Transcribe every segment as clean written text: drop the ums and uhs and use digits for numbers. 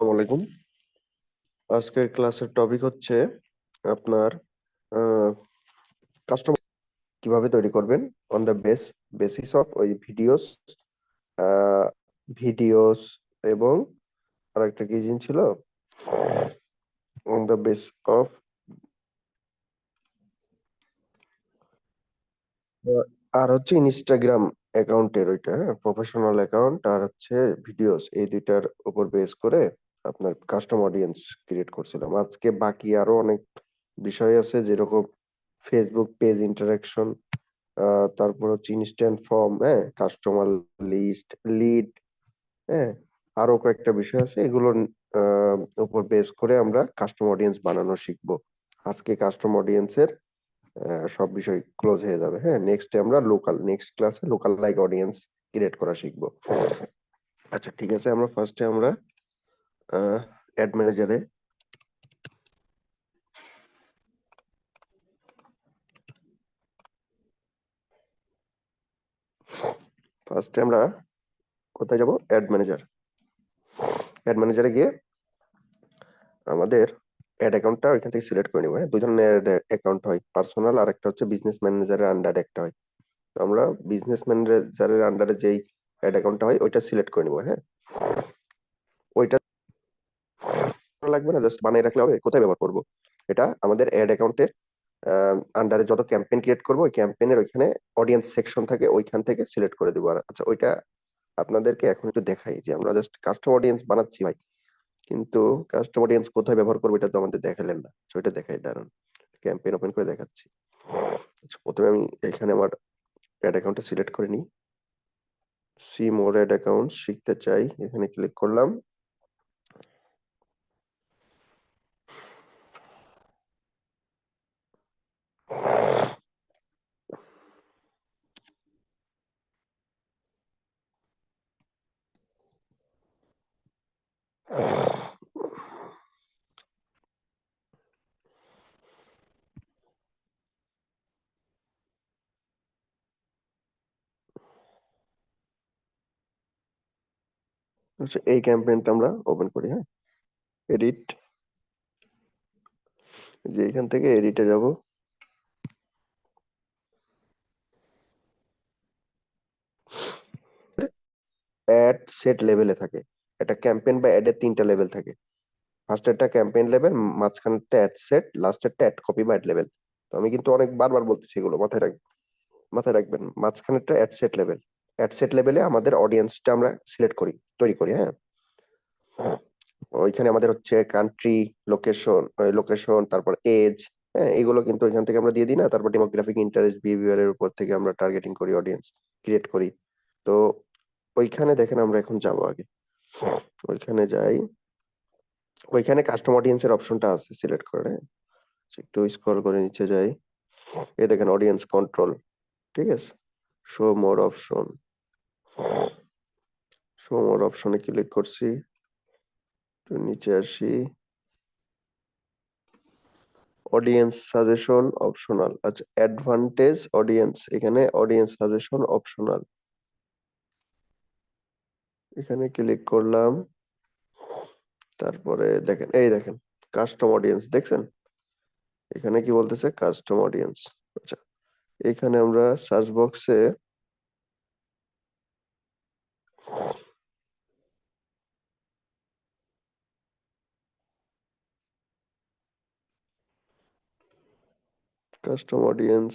আসসালামু আলাইকুম। আজকের ক্লাসের টপিক হচ্ছে আপনার কাস্টমার কিভাবে তৈরি করবেন অন দ্য বেসিস অফ ওই ভিডিওস এবং আরেকটা কি জিনিস ছিল, অন দ্য বেস অফ আর হচ্ছে ইনস্টাগ্রাম অ্যাকাউন্টের ওইটা, হ্যাঁ, প্রফেশনাল অ্যাকাউন্ট আর হচ্ছে ভিডিওস, এই দুইটার উপর বেস করে আপনার কাস্টম অডিয়েন্স ক্রিয়েট করছিলাম। আজকে বাকি আরো অনেক বিষয় আছে, যেরকম ফেসবুক পেজ ইন্টারাকশন, তারপর হচ্ছে ইনস্ট্যান্ট ফর্ম, হ্যাঁ, কাস্টমার লিস্ট, লিড, হ্যাঁ, আরো কয়েকটা বিষয় আছে। এগুলোর উপর বেস করে আমরা কাস্টম অডিয়েন্স বানানো শিখবো। আজকে কাস্টম অডিয়েন্সের সব বিষয় ক্লোজ হয়ে যাবে। হ্যাঁ, নেক্সট ক্লাসে লোকাল লাইক অডিয়েন্স ক্রিয়েট করা শিখবো। আচ্ছা, ঠিক আছে। ফার্স্টে আমরা অ্যাড ম্যানেজারে ফার্স্টে আমরা কোথায় যাব? অ্যাড ম্যানেজারে গিয়ে আমাদের অ্যাড অ্যাকাউন্টটা ওইখান থেকে সিলেক্ট করে নিবো। হ্যাঁ, দুই ধরনের অ্যাকাউন্ট হয়, পার্সোনাল আর একটা হচ্ছে বিজনেস ম্যানেজারের আন্ডারে একটা হয়। তো আমরা বিজনেস ম্যানেজারের আন্ডারে যেই অ্যাড অ্যাকাউন্টটা হয় ওইটা সিলেক্ট করে নিবো। হ্যাঁ, ওইটা লাগবে না, জাস্ট বানিয়ে রাখলে হবে। কোথায় ব্যবহার করব? এটা আমাদের অ্যাড অ্যাকাউন্টের আন্ডারে যত ক্যাম্পেইন ক্রিয়েট করবো, ওই ক্যাম্পেইনের ওইখানে অডিয়েন্স সেকশন থাকে, ওইখান থেকে সিলেক্ট করে দিব। আর আচ্ছা, ওইটা আপনাদেরকে এখন একটু দেখাই যে আমরা জাস্ট কাস্টম অডিয়েন্স বানাচ্ছি ভাই, কিন্তু কাস্টম অডিয়েন্স কোথায় ব্যবহার করবো এটা তো আমাদের দেখালেন না। তো ওইটা দেখাই, দাঁড়ান, ক্যাম্পেইন ওপেন করে দেখাচ্ছি। আচ্ছা, প্রথমে আমি এখানে আমার অ্যাড অ্যাকাউন্টটা সিলেক্ট করে নিই। সি মোর অ্যাড অ্যাকাউন্ট শিখতে চাই, এখানে ক্লিক করলাম। আচ্ছা, এই ক্যাম্পেইনটা আমরা ওপেন করি। হ্যাঁ, এডিট, যে এখান থেকে এডিটে যাব। অ্যাড সেট লেভেলে থাকে। এটা ক্যাম্পেইন বা অ্যাডের তিনটা লেভেল থাকে। ফার্স্ট একটা ক্যাম্পেইন লেভেল, মাঝখানেরটা অ্যাড সেট, লাস্টেরটা অ্যাড কপি বা অ্যাড লেভেল। তো আমি কিন্তু অনেক বারবার বলতেছি, এগুলো মাথায় রাখবেন। মাঝখানেরটা ad set level. Ad set লেভেলে আমাদের অডিয়েন্সটা আমরা সিলেক্ট করি, তৈরি করি। হ্যাঁ, ওইখানে আমাদের হচ্ছে কান্ট্রি, লোকেশন, তারপর এজ, হ্যাঁ, এগুলো কিন্তু ওইখান থেকে আমরা দিয়ে দিই না। তারপর ডেমোগ্রাফিক, ইন্টারেস্ট, বিহেভিয়ারের উপর থেকে আমরা টার্গেটিং করি, অডিয়েন্স ক্রিয়েট করি। তো ওইখানে দেখেন, আমরা এখন যাব আগে, ওইখানে যাই। ওইখানে কাস্টম অডিয়েন্সের অপশনটা আছে সিলেক্ট করে। হ্যাঁ, একটু স্ক্রল করে নিচে যাই। এই দেখেন অডিয়েন্স কন্ট্রোল, ঠিক আছে। শো মোর অপশন, শো মোর অপশনে ক্লিক করছি, একটু নিচে আসি। Audience suggestion optional. আচ্ছা, অ্যাডভান্টেজ অডিয়েন্স, এখানে অডিয়েন্স সাজেশন অপশনাল, এখানে ক্লিক করলাম। তারপরে দেখেন, এই দেখেন কাস্টম অডিয়েন্স, দেখছেন এখানে কি বলতেছে? Custom audience. আচ্ছা, এখানে আমরা সার্চ বক্সে কাস্টম অডিয়েন্স,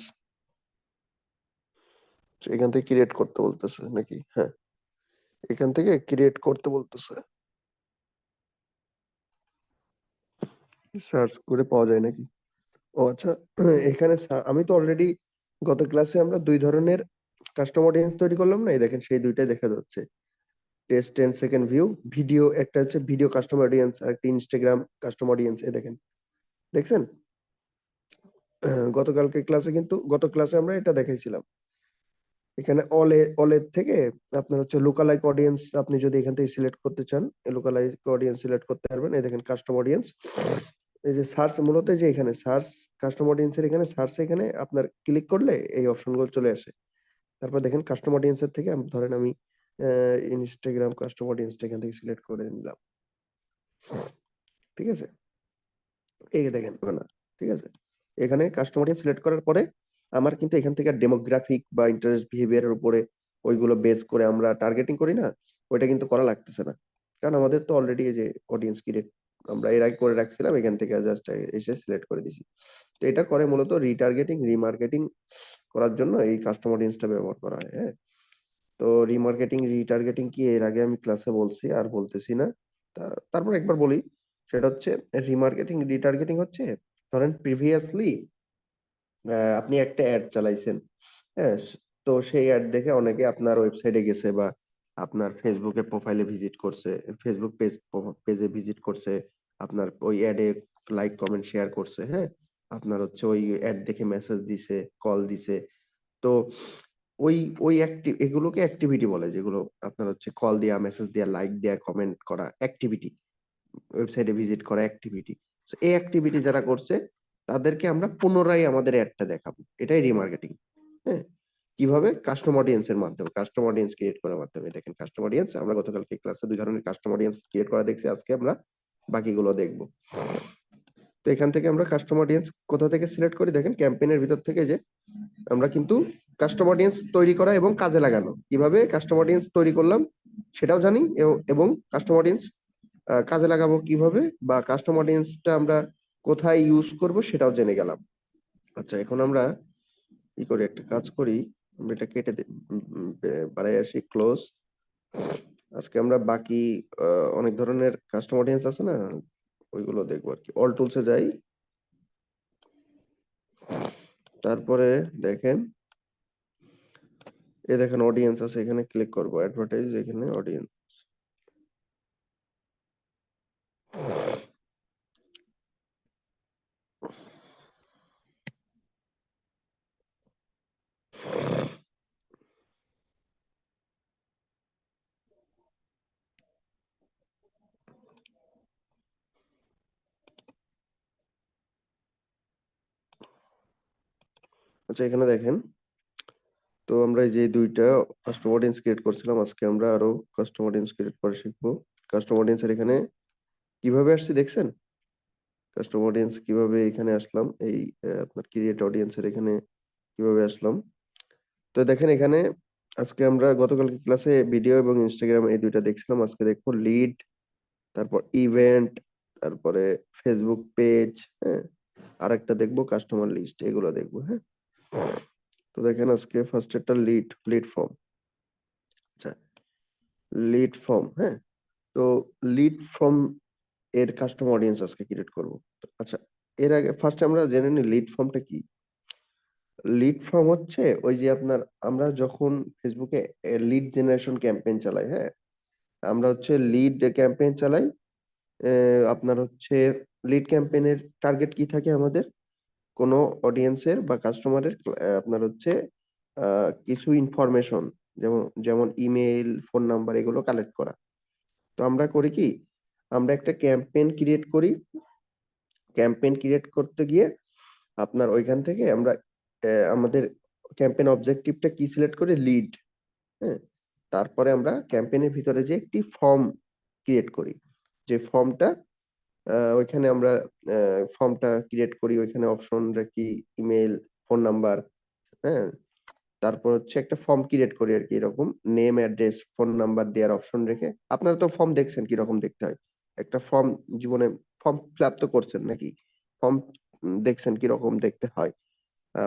এখান থেকে ক্রিয়েট করতে বলতেছে নাকি? হ্যাঁ, এখান থেকে ক্রিয়েট করতে বলতেছে। সার্চ করে পাওয়া যায় নাকি? ও আচ্ছা, এখানে আমি তো অলরেডি গত ক্লাসে আমরা দুই ধরনের কাস্টম অডিয়েন্স তৈরি করলাম না, এই দেখেন সেই দুইটাই দেখা যাচ্ছে। টেস্ট 10 সেকেন্ড ভিউ ভিডিও, একটা হচ্ছে ভিডিও কাস্টম অডিয়েন্স আর একটা ইনস্টাগ্রাম কাস্টম অডিয়েন্স, এই দেখেন, দেখছেন? গত ক্লাসে আমরা এটা দেখাইছিলাম। এখানে অলের থেকে আপনার হচ্ছে লোকালাইক অডিয়েন্স, আপনি যদি এখান থেকে সিলেক্ট করতে চান, লোকালাইক অডিয়েন্স সিলেক্ট করতে পারবেন। এই দেখেন কাস্টম অডিয়েন্স, এই যে সার্চ, মূলত এই যে এখানে সার্চ, কাস্টম অডিয়েন্সের এখানে সার্চ, এখানে আপনার ক্লিক করলে এই অপশনগুলো চলে আসে। তারপর দেখেন কাস্টম অডিয়েন্সের থেকে ধরেন আমি ইনস্টাগ্রাম কাস্টম অডিয়েন্সটা এখান থেকে সিলেক্ট করে নিলাম। ঠিক আছে, এই যে দেখেন না, ঠিক আছে, এখানে কাস্টমার সিলেক্ট করার পরে আমার কিন্তু এখান থেকে ডেমোগ্রাফিক বা ইন্টারেস্ট বিহেভিয়ারের উপরে ওইগুলো বেস করে আমরা টার্গেটিং করি না, ওইটা কিন্তু করা লাগতেছে না, কারণ আমাদের তো অলরেডি এই যে অডিয়েন্স ক্রিয়েট আমরা এর আগে করে রাখছিলাম, এখান থেকে জাস্ট এসে সিলেক্ট করে দিছি। তো এটা করে মূলত রিটার্গেটিং রিমার্কেটিং করার জন্য এই কাস্টমার অডিয়েন্সটা ব্যবহার করা হয়। হ্যাঁ, তো রিমার্কেটিং রিটার্গেটিং কি এর আগে আমি ক্লাসে বলছি, আর বলতেছি না। তারপর একবার বলি, সেটা হচ্ছে রিমার্কেটিং রিটার্গেটিং হচ্ছে, ধরেন প্রিভিয়াসলি আপনি একটা অ্যাড চালাইছেন, হ্যাঁ, তো সেই অ্যাড দেখে অনেকে আপনার ওয়েবসাইটে গেছে বা আপনার ফেসবুকে প্রোফাইলে ভিজিট করছে, ফেসবুক পেজে ভিজিট করছে, আপনার ওই অ্যাডে লাইক কমেন্ট শেয়ার করছে, হ্যাঁ, আপনার হচ্ছে ওই অ্যাড দেখে মেসেজ দিছে, কল দিছে। তো ওই ওই এগুলোকে অ্যাক্টিভিটি বলে, যেগুলো আপনার হচ্ছে কল দেয়া, মেসেজ দেয়া, লাইক দেয়া, কমেন্ট করা অ্যাক্টিভিটি, ওয়েবসাইটে ভিজিট করা অ্যাক্টিভিটি। এই অ্যাক্টিভিটি যারা করছে তাদেরকে আমরা পুনরায় আমাদের অ্যাডটা দেখাবো, এটাই রিমার্কেটিং। হ্যাঁ, কিভাবে? কাস্টম অডিয়েন্স এর মাধ্যমে, কাস্টম অডিয়েন্স ক্রিয়েট করার মাধ্যমে। দেখেন কাস্টম অডিয়েন্স, আমরা গতকালকে ক্লাসে দুই ধরনের কাস্টম অডিয়েন্স ক্রিয়েট করা দেখছি, আজকে আমরা বাকিগুলো দেখবো। তো এখান থেকে আমরা কাস্টম অডিয়েন্স কোথা থেকে সিলেক্ট করি? দেখেন ক্যাম্পেইনের ভিতর থেকে যে আমরা কিন্তু কাস্টম অডিয়েন্স তৈরি করা এবং কাজে লাগানো, কিভাবে কাস্টম অডিয়েন্স তৈরি করলাম সেটাও জানি, এবং কাস্টম অডিয়েন্স কাজে লাগাবো কিভাবে, বা কাস্টম অডিয়েন্সটা আমরা কোথায় ইউজ করব সেটাও জেনে গেলাম। আচ্ছা, এখন আমরা কি করি, একটা কাজ করি, আমরা এটা কেটে বাড়াই আসি ক্লোজ। আজকে আমরা বাকি অনেক ধরনের কাস্টম অডিয়েন্স আছে না, ওইগুলো দেখবো আর কি। অল টুলসে যাই, তারপরে দেখেন দেখেন অডিয়েন্স আছে, এখানে ক্লিক করবো, অ্যাডভার্টাইজ, এখানে অডিয়েন্স। আচ্ছা, এখানে দেখেন, তো আমরা এই যে দুইটা কাস্টম অডিয়েন্স ক্রিয়েট করছিলাম, আজকে আমরা আরো কাস্টম অডিয়েন্স ক্রিয়েট করে শিখবো। কাস্টম অডিয়েন্সের এখানে কিভাবে আসছি দেখছেন? কাস্টম অডিয়েন্স কিভাবে এখানে আসলাম, এই আপনার ক্রিয়েট অডিয়েন্সের এখানে কিভাবে আসলাম। তো দেখেন এখানে আজকে আমরা গতকালকে ক্লাসে ভিডিও এবং ইনস্টাগ্রাম এই দুইটা দেখছিলাম, আজকে দেখবো লিড, তারপর ইভেন্ট, তারপরে ফেসবুক পেজ, হ্যাঁ, আর একটা দেখবো কাস্টমার লিস্ট, এগুলো দেখবো। হ্যাঁ, তো দেখেন আজকে ফার্স্ট একটা লিড লিড ফর্ম। আচ্ছা, লিড ফর্ম, হ্যাঁ, তো লিড ফর্ম এর কাস্টম অডিয়েন্স আজকে ক্রিয়েট করব। আচ্ছা, এর আগে ফার্স্ট আমরা জেনে নিই লিড ফর্মটা কি। লিড ফর্ম হচ্ছে ওই যে আপনার, আমরা যখন ফেসবুকে লিড জেনারেশন ক্যাম্পেইন চালাই, হ্যাঁ, আমরা হচ্ছে লিড ক্যাম্পেইন চালাই, আপনার হচ্ছে লিড ক্যাম্পেইনের টার্গেট কি থাকে আমাদের, কোনো অডিয়েন্সের বা কাস্টমারের আপনার হচ্ছে কিছু ইনফরমেশন, যেমন যেমন ইমেইল, ফোন নাম্বার, এগুলো কালেক্ট করা। তো আমরা করি কি, আমরা একটা ক্যাম্পেইন ক্রিয়েট করি, ক্যাম্পেইন ক্রিয়েট করতে গিয়ে আপনার ওইখান থেকে আমরা আমাদের ক্যাম্পেইন অবজেক্টিভটা কি সিলেক্ট করি, লিড। হ্যাঁ, তারপরে আমরা ক্যাম্পেইনের ভিতরে যে একটি ফর্ম ক্রিয়েট করি, যে ফর্মটা ওইখানে আমরা ফর্মটা ক্রিয়েট করি, ওইখানে অপশন রাখি ইমেল, ফোন নাম্বার, হ্যাঁ, তারপর হচ্ছে একটা ফর্ম ক্রিয়েট করি আর কি, এরকম নেম, অ্যাড্রেস, ফোন নাম্বার দেওয়ার অপশন রেখে। আপনারা তো ফর্ম দেখছেন কিরকম দেখতে হয়, একটা ফর্ম জীবনে ফর্ম ফিল আপ তো করছেন নাকি, ফর্ম দেখছেন কিরকম দেখতে হয়।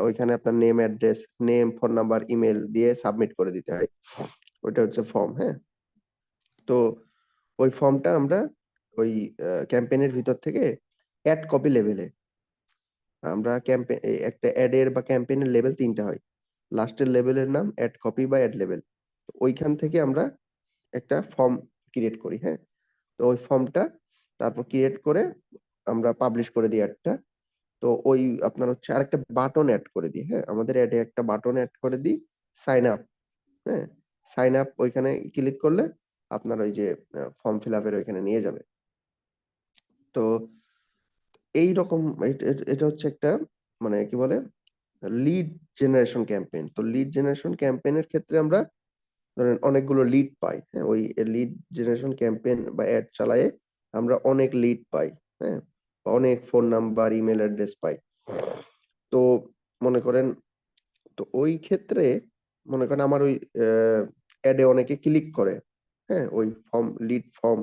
ওইখানে আপনার name, address, name, phone number, email দিয়ে সাবমিট করে দিতে হয়, ওইটা হচ্ছে ফর্ম। হ্যাঁ, তো ওই ফর্মটা আমরা ওই ক্যাম্পেইনের ভিতর থেকে অ্যাড কপি লেভেলে, আমরা ক্যাম্পেইন একটা অ্যাডের বা ক্যাম্পেইনের লেভেল তিনটা হয়, লাস্টের লেভেলের নাম অ্যাড কপি বা অ্যাড লেভেল। ওইখান থেকে আমরা একটা ফর্ম ক্রিয়েট করি। হ্যাঁ, তো ওই ফর্মটা তারপর ক্রিয়েট করে আমরা পাবলিশ করে দিই একটা। তো ওই আপনার হচ্ছে আরেকটা বাটন অ্যাড করে দিই, হ্যাঁ, আমাদের অ্যাডে একটা বাটন অ্যাড করে দিই, সাইন আপ। হ্যাঁ, সাইন আপ ওইখানে ক্লিক করলে আপনার ওই যে ফর্ম ফিল আপের ওইখানে নিয়ে যাবে। তো এই রকম এটা হচ্ছে একটা, মানে কি বলে, লিড জেনারেশন ক্যাম্পেইন। তো লিড জেনারেশন ক্যাম্পেইনের ক্ষেত্রে আমরা ধরেন অনেকগুলো লিড পাই, হ্যাঁ, ওই লিড জেনারেশন ক্যাম্পেইন বা অ্যাড চালায়ে আমরা অনেক লিড পাই, হ্যাঁ, অনেক ফোন নাম্বার ইমেল অ্যাড্রেস পাই। তো মনে করেন, তো ওই ক্ষেত্রে মনে করেন আমার ওই অ্যাডে অনেকে ক্লিক করে, হ্যাঁ, ওই ফর্ম, লিড ফর্ম,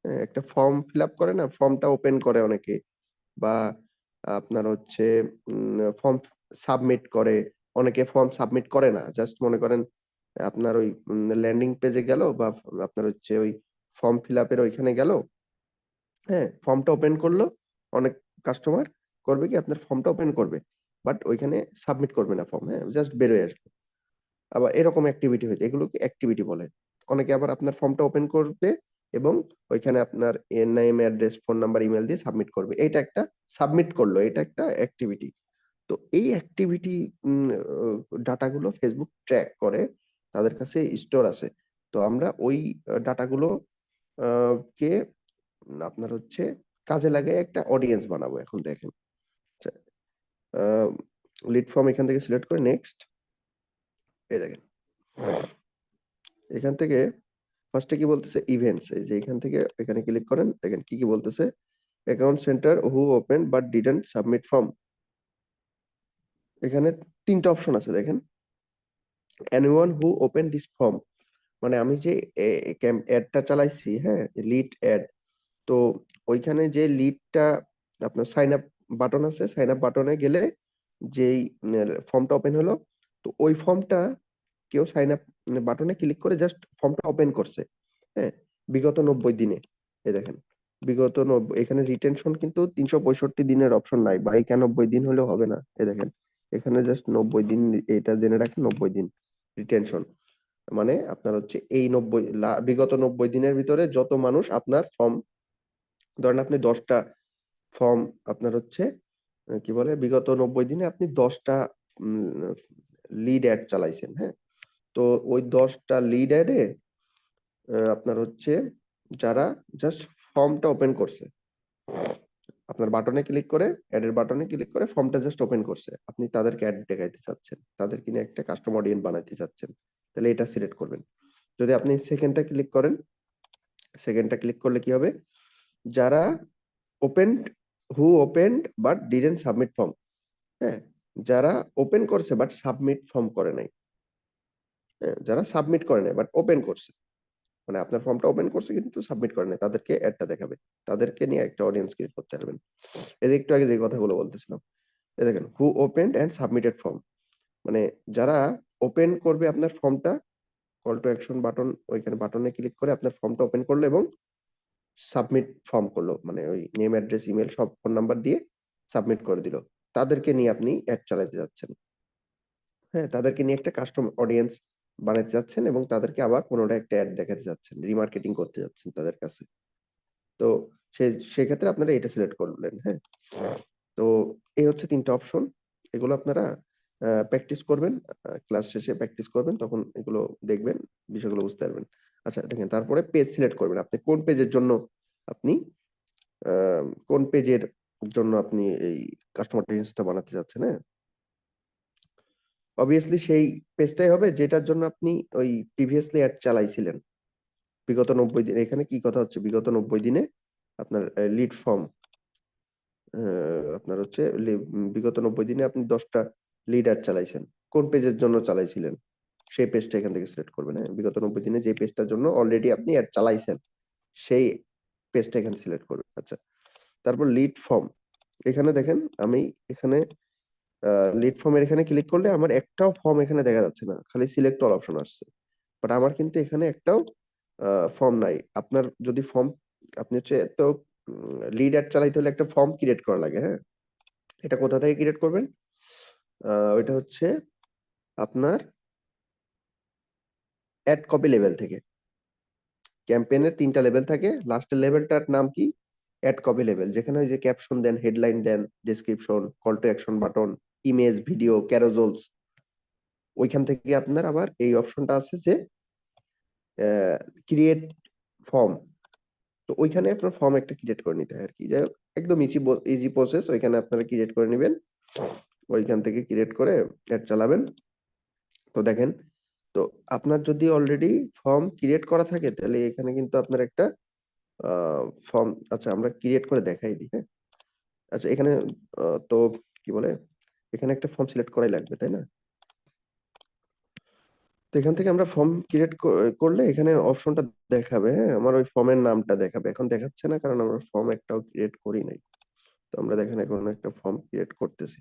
হ্যাঁ, একটা ফর্ম ফিল আপ করে না, ফর্মটা ওপেন করে অনেকে, বা আপনার হচ্ছে ফর্ম সাবমিট করে। অনেকে ফর্ম সাবমিট করে না, জাস্ট মনে করেন আপনার ওই ল্যান্ডিং পেজে গেল, বা আপনার হচ্ছে ওই ফর্ম ফিল আপের ওইখানে গেল, হ্যাঁ, ফর্মটা ওপেন করলো। অনেক কাস্টমার করবে কি, আপনার ফর্মটা ওপেন করবে, বাট ওইখানে সাবমিট করবে না ফর্ম, হ্যাঁ, জাস্ট বেরোয় আসবে। আবার এরকম অ্যাক্টিভিটি হইতে, এগুলোকে অ্যাক্টিভিটি বলে। অনেকে আবার আপনার ফর্মটা ওপেন করবে এবং ওইখানে আপনার name, address, phone number, email দিয়ে সাবমিট করবে। এটা একটা সাবমিট করলো, এটা একটা অ্যাক্টিভিটি। তো এই অ্যাক্টিভিটি ডাটাগুলো ফেসবুক ট্র্যাক করে, তাদের কাছে স্টোর আছে। তো আমরা ওই ডাটাগুলো কে আপনার হচ্ছে কাজে লাগে একটা অডিয়েন্স বানাবো। এখন দেখেন, লিড ফর্ম এখান থেকে সিলেক্ট করে নেক্সট, এই দেখেন এখান থেকে ফার্স্টে কি বলতেছে, ইভেন্টস। এই যে এখান থেকে এখানে ক্লিক করেন, দেখেন কি কি বলতেছে, account centre who open but didn't submit form. এখানে তিনটা অপশন আছে দেখেন, anyone who open this form, মানে আমি যে অ্যাডটা চালাইছি, হ্যাঁ, লিড অ্যাড, তো ওইখানে যে লিডটা আপনার সাইন আপ বাটন আছে, সাইন আপ বাটনে গেলে যেই ফর্মটা ওপেন হলো, তো ওই ফর্মটা কেউ সাইন আপ বাটনে ক্লিক করে জাস্ট ফর্মটা ওপেন করছে, হ্যাঁ, বিগত 90 দিনে। এই দেখেন বিগত 90, এখানে রিটেনশন কিন্তু 365 দিনের অপশন নাই, বা 91 দিন হলেও হবে না। এই দেখেন এখানে জাস্ট 90 দিন, এটা জেনে রাখেন, 90 দিন রিটেনশন। মানে আপনার হচ্ছে এই বিগত 90 দিনের ভিতরে যত মানুষ আপনার ফর্ম, ধরেন আপনি 10টা ফর্ম, আপনার হচ্ছে কি বলে, বিগত 90 দিনে আপনি 10টা লিড অ্যাড চালাইছেন, হ্যাঁ, তো ওই 10টা লিড অ্যাডে আপনার হচ্ছে যারা জাস্ট ফর্মটা ওপেন করছে, আপনার বাটনে ক্লিক করে, অ্যাডের বাটনে ক্লিক করে ফর্মটা জাস্ট ওপেন করছে, আপনি তাদেরকে অ্যাড দেখাইতে চাচ্ছেন, তাদেরকে নিয়ে একটা কাস্টম অডিয়েন্স বানাইতে চাচ্ছেন, তাহলে এটা সিলেক্ট করবেন। যদি আপনি সেকেন্ডটা ক্লিক করেন, সেকেন্ডটা ক্লিক করলে কি হবে, যারা opened, who opened but didn't submit form, হ্যাঁ, যারা ওপেন করছে বাট সাবমিট ফর্ম করে নাই, হ্যাঁ, যারা সাবমিট করে নাই বাট ওপেন করছে, মানে আপনার ফর্মটা ওপেন করছে কিন্তু সাবমিট করে নাই, তাদেরকে অ্যাডটা দেখাবে, তাদেরকে নিয়ে একটা অডিয়েন্স ক্রিয়েট করতে পারবেন। এই যে একটু আগে যে কথাগুলো বলতেছিলাম, এই দেখেন who opened and submitted form, মানে যারা ওপেন করবে আপনার ফর্মটা, কল টু অ্যাকশন বাটন, ওইখানে বাটনে ক্লিক করে আপনার ফর্মটা ওপেন করলো এবং সাবমিট ফর্ম করলো, মানে ওই নেম, অ্যাড্রেস, ইমেল সব ফোন নাম্বার দিয়ে সাবমিট করে দিল, তাদেরকে নিয়ে আপনি অ্যাড চালাতে যাচ্ছেন, হ্যাঁ, তাদেরকে নিয়ে একটা কাস্টম অডিয়েন্স বানাতে যাচ্ছেন এবং তাদেরকে আবার পুনরায় একটা অ্যাড দেখাতে যাচ্ছেন, রিমার্কেটিং করতে যাচ্ছেন তাদের কাছে। তো সেক্ষেত্রে আপনারা এটা সিলেক্ট করলেন, হ্যাঁ। তো এই হচ্ছে 3টা অপশন, এগুলো আপনারা প্র্যাকটিস করবেন, ক্লাস শেষে প্র্যাকটিস করবেন, তখন এগুলো দেখবেন, বিষয়গুলো বুঝতে পারবেন। আচ্ছা দেখেন, তারপরে পেজ সিলেক্ট করবেন, আপনি কোন পেজের জন্য আপনি কোন পেজের জন্য আপনি এই কাস্টমার অডিয়েন্সটা বানাতে যাচ্ছেন, হ্যাঁ, অবভিয়াসলি সেই পেজটাই হবে যেটার জন্য আপনি ওই প্রিভিয়াসলি অ্যাড চালাইছিলেন বিগত 90 দিন। এখানে কি কথা হচ্ছে, বিগত 90 দিনে আপনার লিড ফর্ম, আপনার হচ্ছে বিগত 90 দিনে আপনি 10টা লিড অ্যাড চালাইছেন, কোন পেজের জন্য চালাইছিলেন সেই পেজটা এখান থেকে সিলেক্ট করবেন, হ্যাঁ, বিগত 90 দিনে যে পেজটার জন্য অলরেডি আপনি অ্যাড চালাইছেন সেই পেজটা এখানে সিলেক্ট করবেন। আচ্ছা, তারপর লিড ফর্ম, এখানে দেখেন আমি এখানে লিড ফর্মের এখানে ক্লিক করলে আমার একটাও ফর্ম এখানে দেখা যাচ্ছে না, খালি সিলেক্ট অল অপশন আসছে, বাট আমার কিন্তু এখানে একটাও ফর্ম নাই। আপনার যদি ফর্ম, আপনি হচ্ছে তো লিড অ্যাড চালাইতে হলে একটা ফর্ম ক্রিয়েট করা লাগে, হ্যাঁ, এটা কোথা থেকে ক্রিয়েট করবেন, ওইটা হচ্ছে আপনার অ্যাড কপি লেভেল থেকে। ক্যাম্পেইনের 3টা লেভেল থাকে, লাস্টের লেভেলটার নাম কি, অ্যাড কপি লেভেল, যেখানে ওই যে ক্যাপশন দেন, হেডলাইন দেন, description, call to action button, image, video, carousels, ওইখান থেকে আপনার আবার এই অপশনটা আছে যে ক্রিয়েট ফর্ম, তো ওইখানে আপনার ফর্ম একটা ক্রিয়েট করে নিতে হয় আর কি। যাই হোক, একদম ইজি ইজি প্রসেস, ওইখানে আপনারা ক্রিয়েট করে নেবেন, ওইখান থেকে ক্রিয়েট করে অ্যাড চালাবেন। তো দেখেন, তো আপনার যদি অলরেডি ফর্ম ক্রিয়েট করা থাকে তাহলে এখানে কিন্তু আপনার একটা ফর্ম, আচ্ছা আমরা ক্রিয়েট করে দেখাই দিই, হ্যাঁ? আচ্ছা এখানে তো কি বলে, এখানে একটা ফর্ম সিলেক্ট করাই লাগবে, তাই না? তো এখান থেকে আমরা ফর্ম ক্রিয়েট করলে এখানে অপশনটা দেখাবে, হ্যাঁ? আমার ওই ফর্মের নামটা দেখাবে। এখন দেখাচ্ছে না কারণ আমরা ফর্ম একটাও ক্রিয়েট করি নাই। তো আমরা দেখেন এখন একটা ফর্ম ক্রিয়েট করতেছি।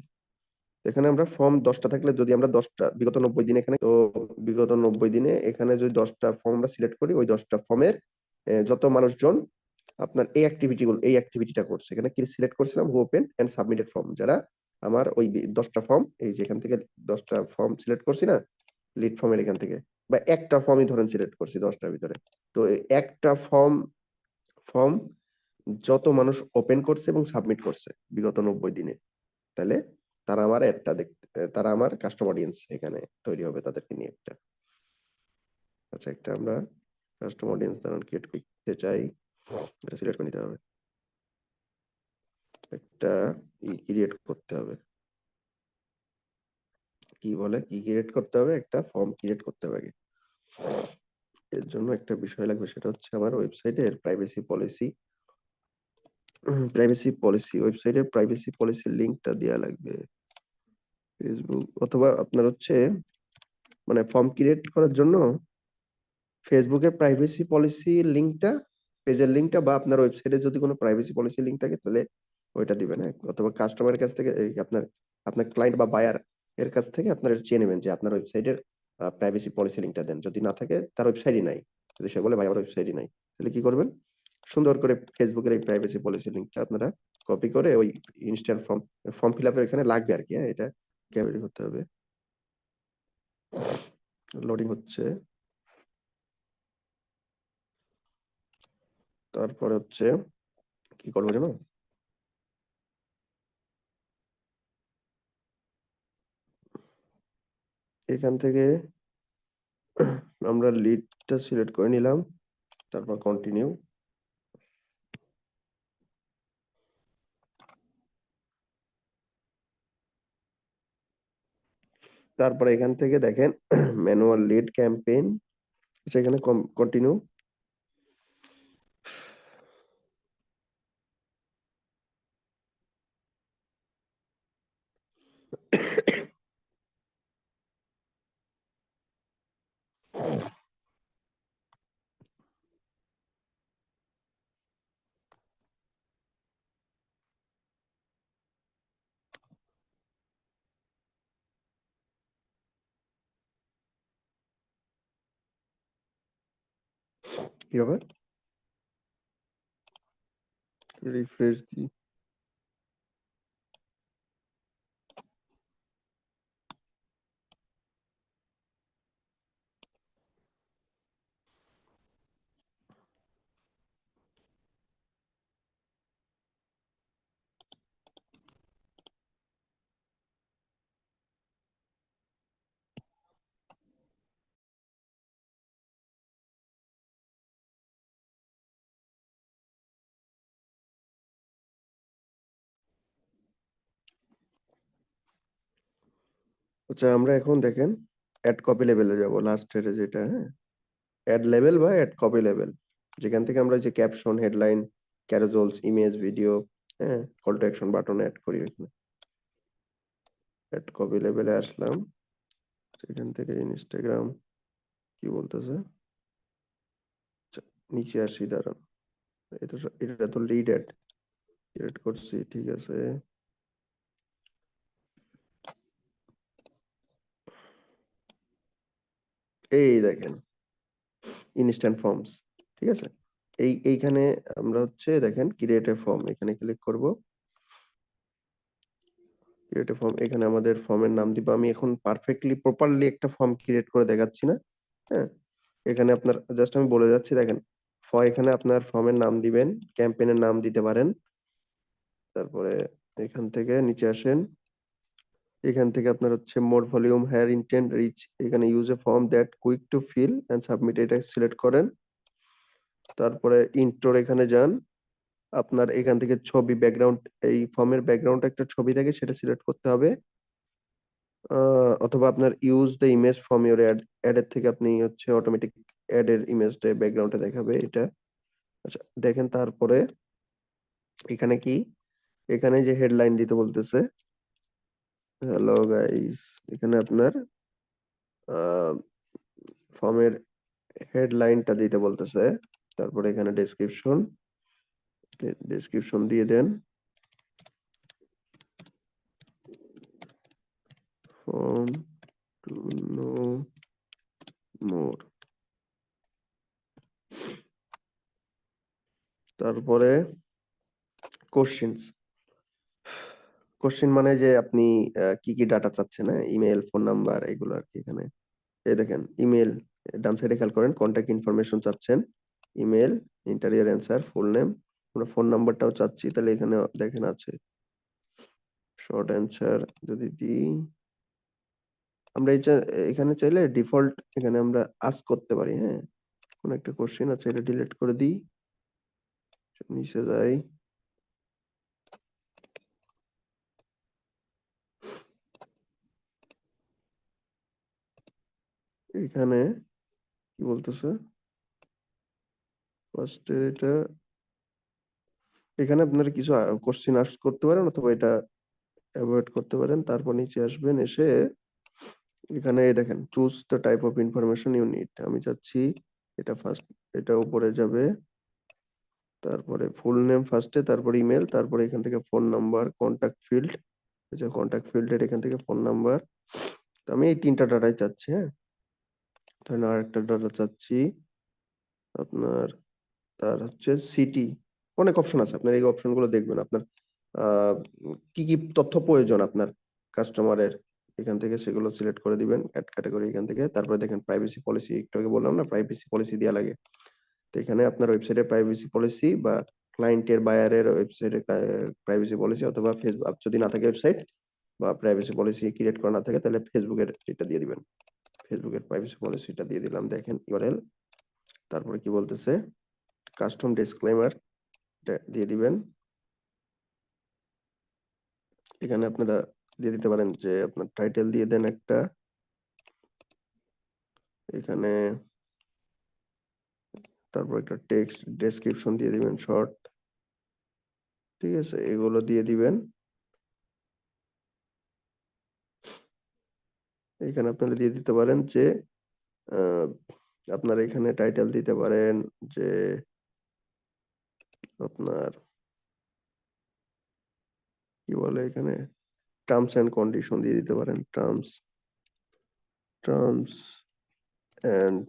এখানে আমরা ফর্ম 10টা থাকলে যদি আমরা 10টা বিগত 90 দিনে এখানে, তো বিগত 90 দিনে এখানে যদি 10টা ফর্ম আমরা সিলেক্ট করি, ওই 10টা ফর্মের যত মানুষজন আপনার এই অ্যাক্টিভিটিটা করছে, এখানে কি সিলেক্ট করছিলাম, who open and submitted form, যারা আমার ওই 10টা ফর্ম, এই যে এখান থেকে 10টা ফর্ম সিলেক্ট করছি না, লিড ফর্মের এখান থেকে, বা একটা ফর্মই ধরেন সিলেক্ট করছি 10টার ভিতরে। তো এই একটা ফর্ম ফর্ম যত মানুষ ওপেন করছে এবং সাবমিট করছে বিগত 90 দিনে, তাহলে তারা আমার অ্যাডটা দেখতে, তারা আমার কাস্টম অডিয়েন্স এখানে তৈরি হবে তাদেরকে নিয়ে একটা। আচ্ছা একটা আমরা কাস্টম অডিয়েন্স দাঁড়ান ক্রিয়েট করতে চাই, এটা সিলেক্ট করে নিতে হবে। একটা ক্রিয়েট করতে হবে, কি বলে, কি ক্রিয়েট করতে হবে, একটা ফর্ম ক্রিয়েট করতে হবে আগে। এর জন্য একটা বিষয় লাগবে, সেটা হচ্ছে আমার ওয়েবসাইটের প্রাইভেসি পলিসি। ওয়েবসাইটের প্রাইভেসি পলিসির লিঙ্কটা দেওয়া লাগবে। ফেসবুক অথবা আপনার হচ্ছে মানে ফর্ম ক্রিয়েট করার জন্য ফেসবুকের প্রাইভেসি পলিসি লিঙ্কটা, পেজের লিঙ্কটা, বা আপনার ওয়েবসাইটে যদি কোনো প্রাইভেসি পলিসি লিঙ্ক থাকে তাহলে ওইটা দিবেন, হ্যাঁ? অথবা কাস্টমারের কাছ থেকে আপনার আপনার ক্লায়েন্ট বা বায়ার এর কাছ থেকে আপনার চেয়ে নেবেন যে আপনার ওয়েবসাইটের প্রাইভেসি পলিসি লিঙ্কটা দেন। যদি না থাকে, তার ওয়েবসাইটই নাই, যদি সে বলে ভাই আমার ওয়েবসাইটই নাই, তাহলে কি করবেন, সুন্দর করে ফেসবুকের এই প্রাইভেসি পলিসি লিঙ্কটা আপনারা কপি করে ওই ইনস্ট্যান্ট ফর্ম ফর্ম ফিল আপের এখানে লাগবে আর কি, হ্যাঁ? এটা ক্যাপচার করতে হবে। লোডিং হচ্ছে। তারপরে হচ্ছে কি করবো জানো, এখান থেকে আমরা লিডটা সিলেক্ট করে নিলাম, তারপর কন্টিনিউ। তারপরে এখান থেকে দেখেন ম্যানুয়াল লিড ক্যাম্পেইন, সেখানে কন্টিনিউ। কি হবে, রিফ্রেশ দিই। আচ্ছা আমরা এখন দেখেন অ্যাড কপি লেভেলে যাব, লাস্টের যেটা, হ্যাঁ? অ্যাড লেভেল বা অ্যাড কপি লেভেল, যেখান থেকে আমরা যে caption, headline, carousels, image, video, হ্যাঁ, call to action button add করি ওইখানে। অ্যাড কপি লেভেলে আসলাম, সেখান থেকে ইনস্টাগ্রাম কি বলতেছে, আচ্ছা, নিচে আসি দাঁড়ান। এটা তো লিড অ্যাড ক্রিয়েট করছি, ঠিক আছে। এই দেখেন ইনস্ট্যান্ট ফর্মস, ঠিক আছে। এইখানে আমরা হচ্ছে দেখেন ক্রিয়েট এ ফর্ম, এখানে ক্লিক করব। ক্রিয়েট এ ফর্ম, এখানে আমাদের ফর্মের নাম দিব। আমি এখন পারফেক্টলি প্রপারলি একটা ফর্ম ক্রিয়েট করে দেখাচ্ছি না, হ্যাঁ? এখানে আপনার জাস্ট আমি বলে যাচ্ছি, দেখেন এখানে আপনার ফর্মের নাম দিবেন, ক্যাম্পেইনের নাম দিতে পারেন। তারপরে এখান থেকে নিচে আসেন, এখান থেকে আপনার হচ্ছে more volume, higher intent, reach, এখানে use a form that quick to fill and submit, এটা সিলেক্ট করেন। তারপরে ইন্ট্রোর এখানে যান, আপনার এখান থেকে ছবি ব্যাকগ্রাউন্ড, এই ফর্মের ব্যাকগ্রাউন্ড একটা ছবি থাকে, সেটা সিলেক্ট করতে হবে। অথবা আপনার use the image from your ad, ad এর থেকে আপনি হচ্ছে অটোমেটিক অ্যাড এর ইমেজটা ব্যাকগ্রাউন্ডে দেখাবে এটা। আচ্ছা দেখেন, তারপরে এখানে কি, এখানে যে হেডলাইন দিতে বলতেছে, হ্যালো গাইস, এখানে আপনার ফর্মের হেডলাইনটা দিতে বলতেছে। তারপরে এখানে ডেসক্রিপশন দিয়ে দেন, ফর্ম টু নো মোর। তারপরে কোশ্চেনস, কোশ্চেন মানে যে আপনি কি কি ডাটা চাচ্ছেন, হ্যাঁ, ইমেল, ফোন নাম্বার, এগুলো আর কি। এখানে এই দেখেন ইমেল, ডান সাইডে খেয়াল করেন, কন্ট্যাক্ট ইনফরমেশন চাচ্ছেন, email, interior answer, full name. আমরা ফোন নাম্বারটাও চাচ্ছি, তাহলে এখানে দেখেন আছে শর্ট অ্যান্সার। যদি দিই আমরা এখানে চাইলে ডিফল্ট এখানে আমরা আস্ক করতে পারি, হ্যাঁ। কোন একটা কোশ্চেন আছে, এটা ডিলিট করে দিই, নিচে যাই। এখানে কি বলতেছে, ফার্স্ট এটা, এখানে আপনারা কিছু কোশ্চেন আস্ক করতে পারেন অথবা এটা অ্যাভয়েড করতে পারেন। তারপর নিচে আসবেন, এসে এখানে এই দেখেন choose the type of information you need. আমি চাচ্ছি এটা ফার্স্ট, এটা উপরে যাবে, তারপরে ফুল নেম ফার্স্টে, তারপরে ইমেল, তারপরে এখান থেকে ফোন নাম্বার, কন্টাক্ট ফিল্ড, যে কন্টাক্ট ফিল্ডের এখান থেকে ফোন নাম্বার। তো আমি এই তিনটা ডাটাই চাচ্ছি, হ্যাঁ। তাহলে আরেকটা ডাটা চাচ্ছি আপনার, তার হচ্ছে সিটি, অনেক অপশন আছে, আপনার এই অপশন গুলো দেখবেন আপনার আহ কি কি তথ্য প্রয়োজন আপনার কাস্টমারের, এখান থেকে সেগুলো সিলেক্ট করে দিবেন, অ্যাড ক্যাটাগরি এখান থেকে। তারপরে দেখেন প্রাইভেসি পলিসি, একটু আগে বললাম না প্রাইভেসি পলিসি দেওয়া লাগে। তো এখানে আপনার ওয়েবসাইটের প্রাইভেসি পলিসি বা ক্লায়েন্টের বায়ারের ওয়েবসাইটের প্রাইভেসি পলিসি, অথবা ফেসবুক যদি না থাকে ওয়েবসাইট বা প্রাইভেসি পলিসি ক্রিয়েট করা না থাকে, তাহলে ফেসবুকের এটা দিয়ে দিবেন, ফেসবুকের প্রাইভেসি পলিসিটা দিয়ে দিলাম। দেখেন ইউআরএল, তারপরে কি বলতেছে, কাস্টম ডিসক্লেমার দিয়ে দিবেন। এখানে আপনারা দিয়ে দিতে পারেন যে আপনার টাইটেল দিয়ে দেন একটা, এখানে তারপর একটা টেক্সট ডেসক্রিপশন দিয়ে দিবেন শর্ট, ঠিক আছে, এগুলো দিয়ে দিবেন। এখানে আপনারা দিয়ে দিতে পারেন যে আহ, আপনারা এখানে টাইটেল দিতে পারেন যে আপনার কি বলে এখানে টার্মস এন্ড কন্ডিশন দিয়ে দিতে পারেন, টার্মস এন্ড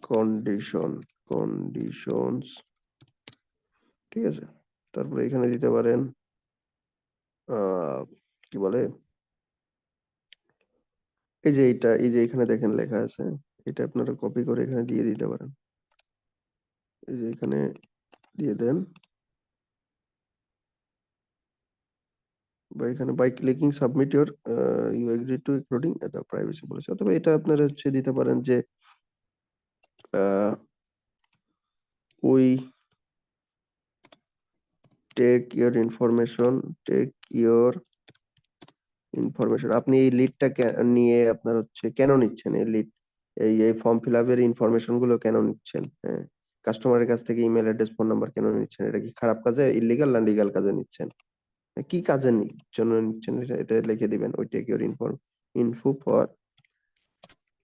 কন্ডিশনস, ঠিক আছে। তারপরে এখানে দিতে পারেন কি বলে, এই যে এইটা, এই যে এখানে দেখেন লেখা আছে, এটা আপনারা কপি করে এখানে দিয়ে দিতে পারেন, এই যে এখানে দিয়ে দেন, বা এখানে by clicking submit your you agree to including the privacy policy, অথবা এটা আপনারা হচ্ছে দিতে পারেন যে we take your information, take your information, আপনি এই লিডটা নিয়ে আপনার হচ্ছে কেন নিচ্ছেন এই লিড, এই ফর্ম ফিল আপের ইনফরমেশন গুলো কেন নিচ্ছেন, হ্যাঁ। কাস্টমারের কাছ থেকে ইমেল অ্যাড্রেস, ফোন নাম্বার কেন নিচ্ছেন, এটা কি খারাপ কাজে, ইলিগাল না লিগাল কাজে নিচ্ছেন, কি কাজে জন্য নিচ্ছেন, এটা লিখে দিবেন। ওই take your info for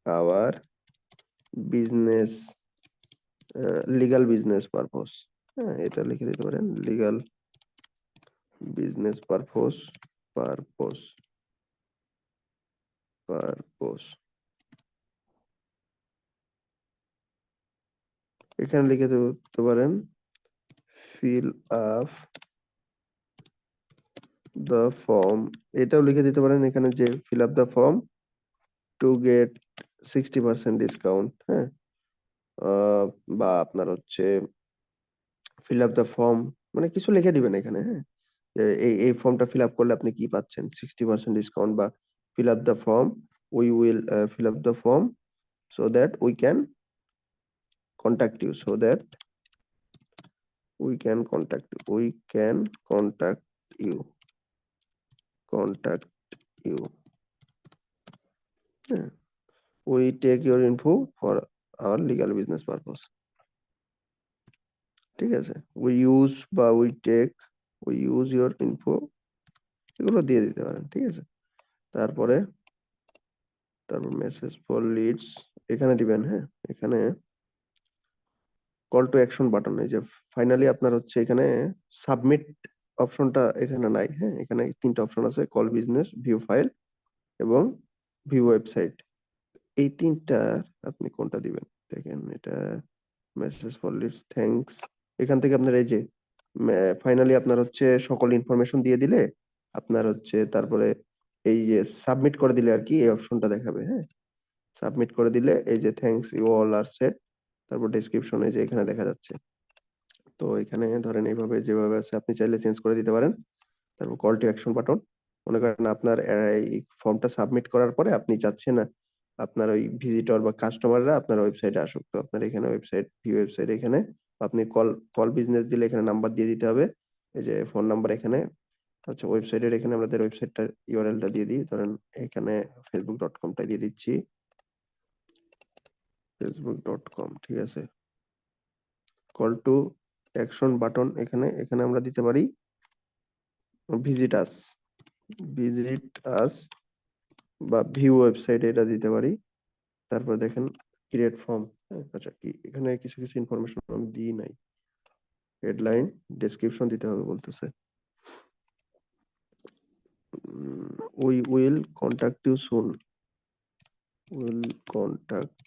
our business, legal business purpose, হ্যাঁ, এটা লিখে দিতে পারেন, legal business purpose, purpose purpose এখানে লিখে দিতে পারেন ফিল আপ দ্য ফর্ম, এটাও লিখে দিতে পারেন এখানে যে fill up the form to get 60% discount, হ্যাঁ। বা আপনার হচ্ছে ফিল আপ দ্য ফর্ম, মানে কিছু লিখে দিবেন এখানে, হ্যাঁ, যে এই ফর্মটা ফিল আপ করলে আপনি কি পাচ্ছেন, 60% ডিসকাউন্ট, বা fill up the form, we will fill up the form so that we can contact you, so that we can contact you, we can you contact you, হ্যাঁ। we take your info for our legal business purpose, ঠিক আছে, we use বা we take, we use your info, এগুলো দিয়ে দিতে পারেন। ঠিক আছে, তারপরে মেসেজ ফর লিডস এখানে দিবেন। হ্যাঁ, এখানে কল টু অ্যাকশন বাটন, এই যে ফাইনালি আপনার হচ্ছে এখানে সাবমিট অপশনটা এখানে নাই। হ্যাঁ, এখানে তিনটা অপশন আছে, কল বিজনেস, ভিউ ফাইল এবং ভিউ ওয়েবসাইট। এই তিনটার আপনি কোনটা দিবেন দেখেন, এটা মেসেজ ফর লিডস থ্যাঙ্কস, এখান থেকে আপনার এই যে ফাইনালি আপনার হচ্ছে সকল ইনফরমেশন দিয়ে দিলে আপনার হচ্ছে তারপরে এই যে সাবমিট করে দিলে আর কি এই অপশনটা দেখাবে। হ্যাঁ, সাবমিট করে দিলে এই যে thanks you all are set, তারপর ডেসক্রিপশনে যে এখানে দেখা যাচ্ছে। তো এখানে ধরেন এইভাবে যেভাবে আছে আপনি চাইলে চেঞ্জ করে দিতে পারেন। তারপর কল টু অ্যাকশন বাটন, মনে করেন আপনার এই ফর্মটা সাবমিট করার পরে আপনি চাচ্ছেন না আপনার ওই ভিজিটর বা কাস্টমাররা আপনার ওয়েবসাইটে আসুক, তো আপনার এখানে ওয়েবসাইট ভিউ ওয়েবসাইট এখানে আপনি কল কল বিজনেস দিলে এখানে নাম্বার দিয়ে দিতে হবে, এই যে ফোন নাম্বার এখানে। আচ্ছা, ওয়েবসাইটের এখানে আমাদের ওয়েবসাইটটার ইউআরএলটা দিয়ে দিই, ধরেন এখানে facebook.com-টা দিয়ে দিচ্ছি, facebook.com। ঠিক আছে, কল টু অ্যাকশন বাটন এখানে এখানে আমরা দিতে পারি ভিজিট আস, ভিজিট আস বা ভিউ ওয়েবসাইট এটা দিতে পারি। তারপর দেখেন ক্রিয়েট ফর্ম। আচ্ছা, কি এখানে কিছু কিছু ইনফরমেশন আমি দিই নাই, হেডলাইন ডেসক্রিপশন দিতে হবে বলতেছে। We will contact you soon, will contact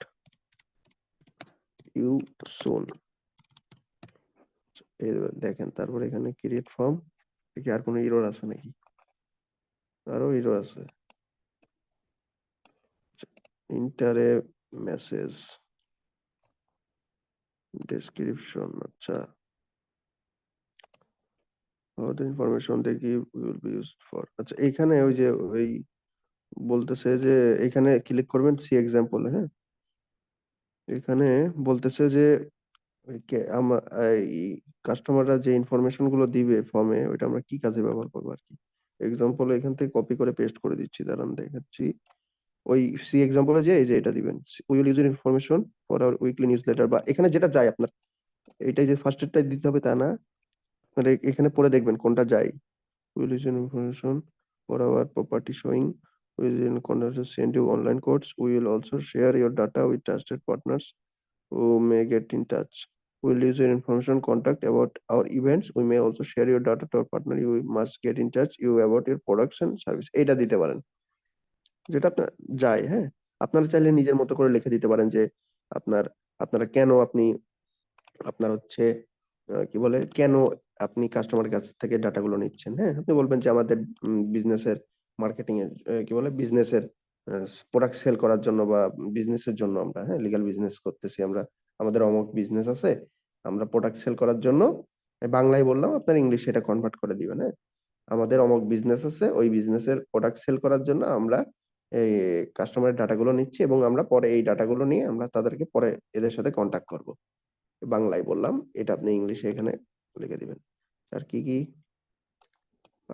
you soon. দেখেন তারপর এখানে ক্রিয়েট ফর্ম, কি আর কোনো এরর আছে নাকি? আরো এরর আছে, ইন্টারে মেসেজ ডেসক্রিপশন। আচ্ছা, the information they give will be used for, আচ্ছা এখানে ওই যে ওই বলতেছে যে এখানে ক্লিক করবেন সি এক্সাম্পল। হ্যাঁ, এখানে বলতেছে যে ওই এই কাস্টমাররা যে ইনফরমেশন গুলো দিবে ফর্মে ওইটা আমরা কি কাজে ব্যবহার করবো আর কি। এক্সাম্পল এখান থেকে কপি করে পেস্ট করে দিচ্ছি, দাঁড়ান দেখাচ্ছি। ওই সি এক্সাম্পলে যে এই যে এটা দিবেন, will use information for our weekly news letter, বা এখানে যেটা যায় আপনার এটাই যে ফার্স্টেরটাই দিতে হবে তা না, আপনার এখানে পরে দেখবেন কোনটা যায়। Will use information for our property showing. We will in conversation send you online codes. We will also share your data with trusted partners who may get in touch. We will use your information contact about our events. We may also share your data to our partner. You must get in touch you about your products and service. এইটা দিতে পারেন যেটা আপনার যায়। হ্যাঁ, আপনারা চাইলে নিজের মতো করে লিখে দিতে পারেন যে আপনার আপনারা কেন আপনি আপনার হচ্ছে কি বলে কেন আপনি কাস্টমারের কাছ থেকে ডাটাগুলো নিচ্ছেন। হ্যাঁ, আপনি বলবেন যে আমাদের বিজনেসের মার্কেটিং এর কি বলে বিজনেসের প্রোডাক্ট সেল করার জন্য বা বিজনেসের জন্য আমরা, হ্যাঁ, লিগ্যাল বিজনেস করতেছি আমরা, আমাদের অমুক বিজনেস আছে, আমরা প্রোডাক্ট সেল করার জন্য, বাংলায় বললাম আপনার ইংলিশে এটা কনভার্ট করে দিবেন। হ্যাঁ, আমাদের অমুক বিজনেস আছে, ওই বিজনেসের প্রোডাক্ট সেল করার জন্য আমরা এই কাস্টমারের ডাটাগুলো নিচ্ছি এবং আমরা পরে এই ডাটাগুলো নিয়ে আমরা তাদেরকে পরে এদের সাথে কন্ট্যাক্ট করব। বাংলায় বললাম, এটা আপনি ইংলিশে এখানে লিখে দিবেন। আর কি কি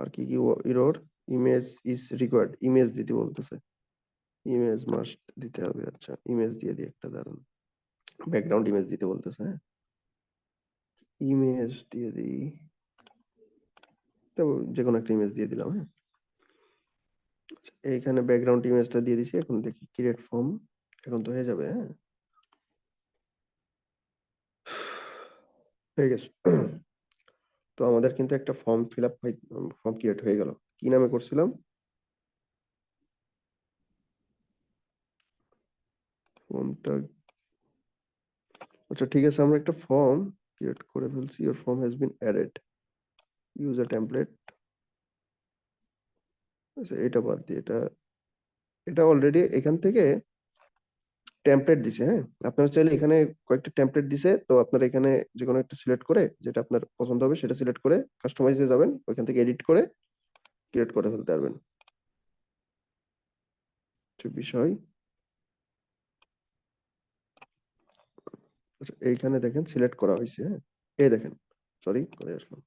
আর কি কি error, image is required, image দিতে বলতেছে, ইমেজ মাস্ট দিতে হবে। আচ্ছা, ইমেজ দিয়ে দিই একটা, দাঁড়ান, ব্যাকগ্রাউন্ড ইমেজ দিতে বলতেছে। হ্যাঁ, ইমেজ দিয়ে দিই, তো যে কোনো একটা ইমেজ দিয়ে দিলাম। হ্যাঁ, আচ্ছা, এইখানে ব্যাকগ্রাউন্ড ইমেজটা দিয়ে দিছি, এখন দেখি ক্রিয়েট ফর্ম, এখন তো হয়ে যাবে। হ্যাঁ, হয়ে গেছে। তো আমাদের কিন্তু একটা form fill up form create হয়ে গেল। কি নামে করছিলাম ফর্মটা? আচ্ছা ঠিক আছে, আমরা একটা ফর্ম ক্রিয়েট করে ফেলছি, your form has been added, use a template. আচ্ছা, এটা বাদ দিয়ে এটা এটা অলরেডি এখান থেকে টেমপ্লেট দিছে। হ্যাঁ, আপনারা চাইলে এখানে কয়েকটা টেমপ্লেট দিছে, তো আপনারা এখানে যে কোনো একটা সিলেক্ট করে যেটা আপনার পছন্দ হবে সেটা সিলেক্ট করে কাস্টমাইজে যাবেন, ওইখান থেকে এডিট করে ক্রিয়েট করে ফেলতে পারবেন। বিষয়, আচ্ছা এইখানে দেখেন সিলেক্ট করা হয়েছে। হ্যাঁ, এই দেখেন, সরি কোথায় আসলাম,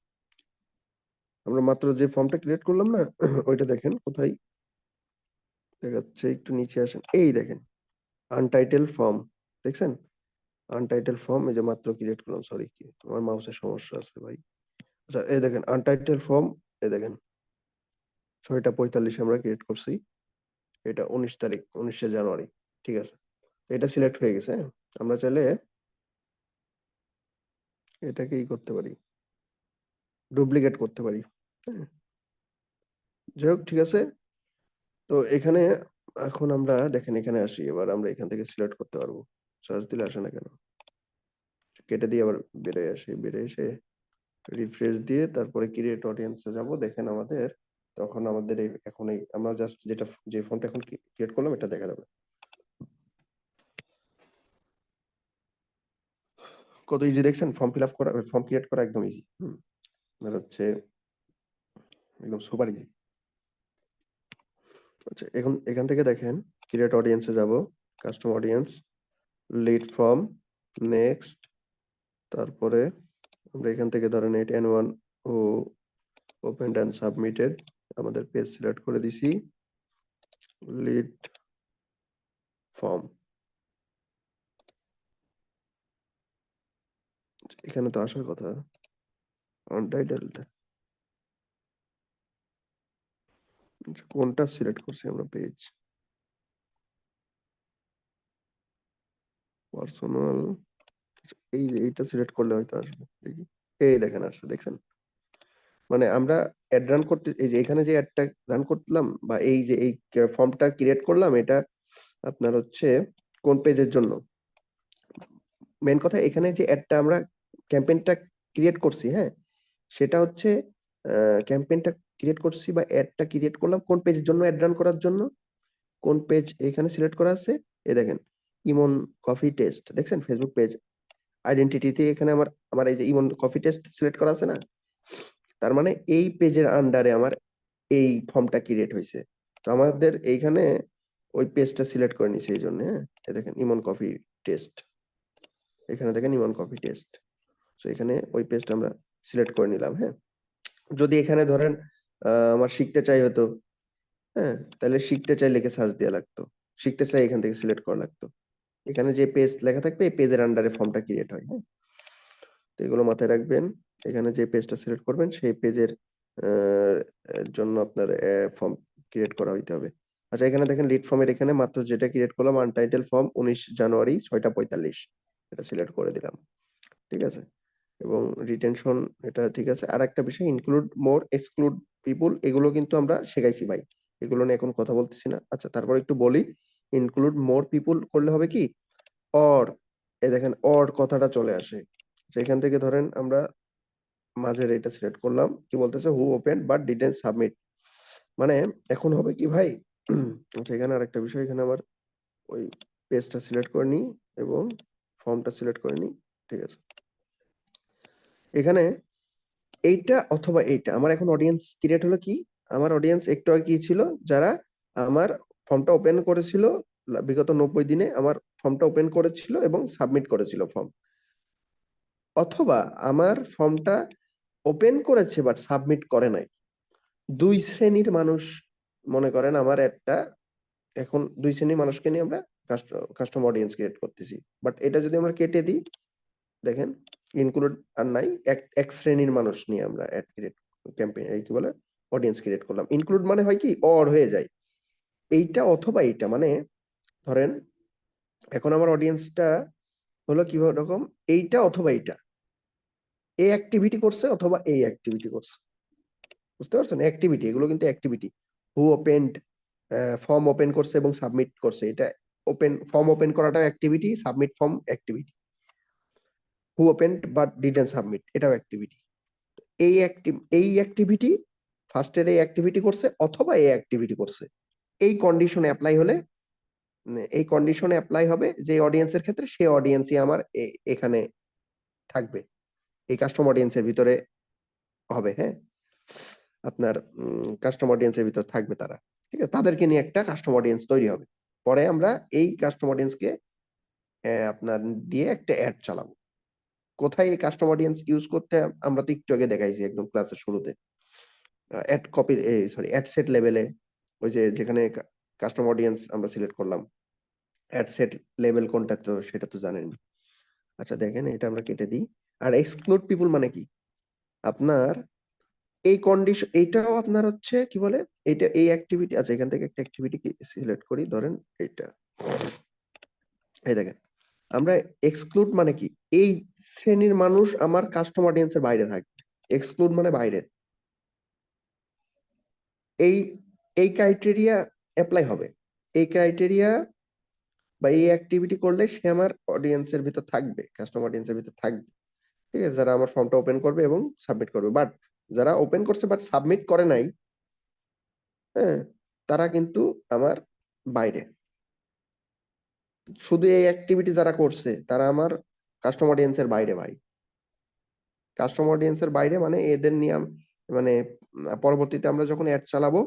আমরা মাত্র যে ফর্মটা ক্রিয়েট করলাম না, ওইটা দেখেন কোথায় দেখাচ্ছে, একটু নিচে আসেন, এই দেখেন আনটাইটেল ফর্ম, দেখছেন? আনটাইটেল ফর্ম এই যে মাত্র ক্রিয়েট করলাম, সরি কি আমার মাউসের সমস্যা আছে ভাই। আচ্ছা এই দেখেন আনটাইটেল ফর্ম, এই দেখেন 6:45 আমরা ক্রিয়েট করছি, এটা 19 তারিখ, 19শে জানুয়ারি। ঠিক আছে, এটা সিলেক্ট হয়ে গেছে। হ্যাঁ, আমরা চাইলে এটাকে ই করতে পারি, ডুপ্লিকেট করতে পারি। হ্যাঁ, যাই হোক ঠিক আছে। তো এখানে এখন আমরা দেখেন এখানে আসি, এবার আমরা এখান থেকে সিলেক্ট করতে পারবো। সার্চ দিলে আসে না কেন? কেটে দিয়ে আবার বেড়ে আসি, বেড়ে এসে রিফ্রেশ দিয়ে তারপরে ক্রিয়েট অডিয়েন্সে যাব। দেখেন আমাদের তখন আমাদের এই এখন এই আমরা জাস্ট যেটা যে ফর্মটা এখন ক্রিয়েট করলাম এটা দেখা যাবে। কত ইজি দেখছেন? ফর্ম ফিল আপ করা, ফর্ম ক্রিয়েট করা একদম ইজি। আর হচ্ছে একদম সুপার ইজি। আচ্ছা এখন এখান থেকে দেখেন ক্রিয়েট অডিয়েন্সে যাব, custom audience, lead form, next, তারপরে আমরা এখান থেকে ধরেন এইট এন ওয়ান ও ওপেনড অ্যান্ড সাবমিটেড, আমাদের পেজ সিলেক্ট করে দিছি, লিড ফর্ম। এখানে তো আসার কথা আনটাইটেলড, কোনটা সিলেক্ট করছি আমরা? পেজ পার্সোনাল, এই যে এইটা সিলেক্ট করলে হয়তো আসবে, দেখি। এই দেখেন আসছে, দেখছেন? মানে আমরা অ্যাড রান করতে, এই যে এখানে যে অ্যাডটা রান করলাম বা এই যে এই ফর্মটা ক্রিয়েট করলাম, এটা আপনার হচ্ছে কোন পেজের জন্য? মেন কথা এখানে যে অ্যাডটা আমরা ক্যাম্পেইনটা ক্রিয়েট করছি, হ্যাঁ, সেটা হচ্ছে ক্যাম্পেইনটা ক্রিয়েট করছি বা অ্যাডটা ক্রিয়েট করলাম কোন পেজের জন্য? অ্যাড রান করার জন্য। কোন পেজ এখানে সিলেক্ট করা আছে? এই দেখেন ইমন কফি টেস্ট, দেখছেন? ফেসবুক পেজ আইডেন্টিটিতে এখানে আমার আমার এই যে ইমন কফি টেস্ট সিলেক্ট করা আছে না? তার মানে এই পেজের আন্ডারে আমার এই ফর্মটা ক্রিয়েট হয়েছে। তো আমাদের এইখানে ওই পেজটা সিলেক্ট করে নিছি এই জন্য। হ্যাঁ, এই দেখেন ইমন কফি টেস্ট, এখানে দেখেন ইমন কফি টেস্ট। তো এখানে ওই পেজটা আমরা সিলেক্ট করে নিলাম। হ্যাঁ, যদি এখানে ধরেন আমার শিখতে চাই হতো, হ্যাঁ, তাহলে শিখতে চাই লিখে সার্চ দেওয়া লাগতো, শিখতে চাই এখান থেকে সিলেক্ট করা লাগতো। এখানে যে পেজ লেখা থাকবে এই পেজের আন্ডারে ফর্মটা ক্রিয়েট হয়। হ্যাঁ, তো এগুলো মাথায় রাখবেন। এখানে যে পেজটা সিলেক্ট করবেন সেই পেজের জন্য আপনার ফর্ম ক্রিয়েট করা হইতে হবে। আচ্ছা এখানে দেখেন লিড ফর্মের এখানে মাত্র যেটা ক্রিয়েট করলাম আনটাইটেল ফর্ম 19 জানুয়ারি 6:45, এটা সিলেক্ট করে দিলাম। ঠিক আছে, এবং রিটেনশন এটা ঠিক আছে। আর একটা বিষয় ইনক্লুড মোর এক্সক্লুড পিপুল, এগুলো কিন্তু আমরা শেখাইছি ভাই, এগুলো নিয়ে এখন কথা বলতেছি না। আচ্ছা তারপর একটু বলি, ইনক্লুড মোর পিপুল করলে হবে কি, অর, এই দেখেন অর কথাটা চলে আসে। সেখান থেকে ধরেন আমরা মাঝের এটা সিলেক্ট করলাম, কি বলতেছে? হু ওপেন বাট ডিডন্ট সাবমিট। মানে এখন হবে কি ভাই, আচ্ছা এখানে আরেকটা বিষয়, এখানে আবার ওই পেজটা সিলেক্ট করে নিই এবং ফর্মটা সিলেক্ট করে নিই। ঠিক আছে, এখানে এইটা অথবা এইটা আমার এখন অডিয়েন্স ক্রিয়েট হলো কি, আমার অডিয়েন্স একটু আগে কি ছিল? যারা আমার ফর্মটা ওপেন করেছিল বিগত 90 দিনে, আমার ফর্মটা ওপেন করেছিল এবং সাবমিট করেছিল ফর্ম, অথবা আমার ফর্মটা ওপেন করেছে বাট সাবমিট করে নাই। দুই শ্রেণীর মানুষ, মনে করেন আমার একটা, এখন দুই শ্রেণীর মানুষকে নিয়ে আমরা কাস্টম অডিয়েন্স ক্রিয়েট করতেছি। বাট এটা যদি আমরা কেটে দিই, দেখেন ইনক্লুড আর নাই, এক এক শ্রেণীর মানুষ নিয়ে আমরা অ্যাড ক্রিয়েট ক্যাম্পেইন, এই কি বলে, অডিয়েন্স ক্রিয়েট করলাম। ইনক্লুড মানে হয় কি, অর হয়ে যায় এইটা অথবা এইটা। মানে ধরেন এখন আমার অডিয়েন্সটা হলো কি রকম, এইটা অথবা এইটা, এই অ্যাক্টিভিটি করছে অথবা এই অ্যাক্টিভিটি করছে। বুঝতে পারছেন? অ্যাক্টিভিটি, এগুলো কিন্তু অ্যাক্টিভিটি। হু ওপেনড, ফর্ম ওপেন করছে এবং সাবমিট করছে, এটা ওপেন ফর্ম ওপেন করাটা activity, submit form activity. Who opened but didn't submit, এটাও অ্যাক্টিভিটি। এই অ্যাক্টিভিটি, ফার্স্টের এই অ্যাক্টিভিটি করছে অথবা এই অ্যাক্টিভিটি করছে, এই কন্ডিশনে অ্যাপ্লাই হলে, এই কন্ডিশনে অ্যাপ্লাই হবে যে অডিয়েন্সের ক্ষেত্রে, সে অডিয়েন্সই আমার এখানে থাকবে, এই কাস্টম অডিয়েন্সের ভিতরে হবে। হ্যাঁ, আপনার কাস্টম অডিয়েন্সের ভিতর থাকবে তারা। ঠিক আছে, তাদেরকে নিয়ে একটা কাস্টম অডিয়েন্স তৈরি হবে। পরে আমরা এই কাস্টম অডিয়েন্সকে আপনার দিয়ে একটা অ্যাড চালাবো। কোথায় এই কাস্টম অডিয়েন্স ইউজ করতে, আমরা তো একটু আগে দেখাইছি একদম ক্লাসের শুরুতে, ad copy, sorry add set লেভেলে, ওই যে যেখানে কাস্টম অডিয়েন্স আমরা সিলেক্ট করলাম, অ্যাড সেট লেভেল কোনটা তো সেটা তো জানেন। আচ্ছা দেখেন, এটা আমরা কেটে দিই। আর এক্সক্লুড পিপল মানে কি, আপনার এই কন্ডিশন, এইটাও আপনার হচ্ছে কি বলে, এটা এই অ্যাক্টিভিটি, আচ্ছা এখান থেকে একটা অ্যাক্টিভিটি সিলেক্ট করি, ধরেন এইটা, এই দেখেন, আমরা এক্সক্লুড মানে কি, এই শ্রেণীর মানুষ আমার কাস্টম অডিয়েন্সের বাইরে থাকবে। এক্সক্লুড মানে বাইরে, এই এই ক্রাইটেরিয়া অ্যাপ্লাই হবে, এই ক্রাইটেরিয়া বা এই অ্যাক্টিভিটি করলে সে আমার অডিয়েন্সের ভিতর থাকবে, কাস্টম অডিয়েন্সের ভিতর থাকবে। ঠিক আছে, যারা আমার ফর্মটা ওপেন করবে এবং সাবমিট করবে। বাট যারা ওপেন করছে বাট সাবমিট করে নাই, হ্যাঁ, তারা কিন্তু আমার বাইরে। শুধু এই অ্যাক্টিভিটি যারা করছে তারা আমার কাস্টম অডিয়েন্সের বাইরে ভাই। কাস্টম অডিয়েন্সের বাইরে মানে এদের নিয়ে মানে পরবর্তীতে আমরা যখন অ্যাড চালাবো,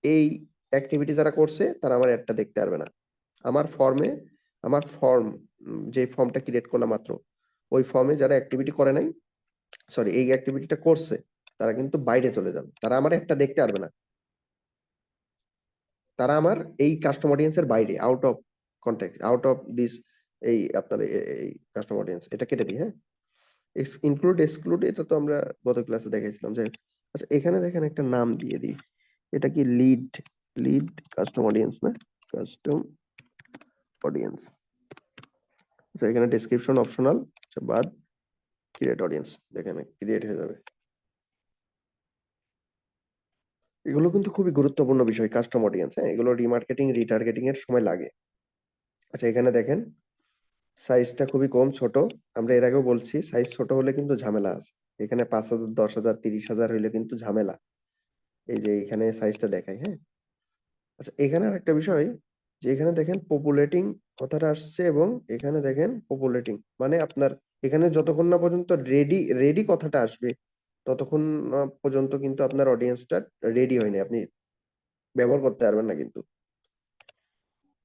এই অ্যাক্টিভিটি যারা করছে তারা আমার অ্যাডটা দেখতে পারবে না। আমার ফর্মে, আমার ফর্ম, যে ফর্মটা ক্রিয়েট করলাম মাত্র, ওই ফর্মে যারা অ্যাক্টিভিটি করে নাই, সরি এই অ্যাক্টিভিটিটা করছে, তারা কিন্তু বাইরে চলে যাবে, তারা আমার একটা দেখতে পারবে না, তারা আমার এই কাস্টম অডিয়েন্সের বাইরে, out of contact, out of this, এই আপনার এই কাস্টম অডিয়েন্স, এটা কেটে দিই। হ্যাঁ, ইনক্লুড এক্সক্লুড এটা তো আমরা গত ক্লাসে দেখাইছিলাম যে। আচ্ছা এখানে দেখেন একটা নাম দিয়ে দিই, এটা কি লিড, লিড কাস্টম অডিয়েন্স না, কাস্টম অডিয়েন্স। আচ্ছা এখানে ডেসক্রিপশন অপশনাল, আচ্ছা বাদ, ক্রিয়েট অডিয়েন্স, দেখেন ক্রিয়েট হয়ে যাবে। এগুলো কিন্তু খুবই গুরুত্বপূর্ণ বিষয়, কাস্টম অডিয়েন্স, হ্যাঁ, এগুলো রিমার্কেটিং রিটার্গেটিং এর সময় লাগে। আচ্ছা এখানে দেখেন সাইজটা খুবই কম, ছোট। আমরা এর আগেও বলছি সাইজ ছোট হলে কিন্তু ঝামেলা আছে। এখানে 5,000, 10,000, 30,000 হইলে কিন্তু ঝামেলা। এই যে এখানে সাইজটা দেখাই, হ্যাঁ। আচ্ছা এখানে আর একটা বিষয়, যে এখানে দেখেন পপুলেটিং কথাটা আসছে, এবং এখানে দেখেন পপুলেটিং মানে আপনার এখানে যতক্ষণ না পর্যন্ত রেডি রেডি কথাটা আসবে, ততক্ষণ না পর্যন্ত কিন্তু আপনার অডিয়েন্সটা রেডি হয়নি, আপনি ব্যবহার করতে পারবেন না কিন্তু।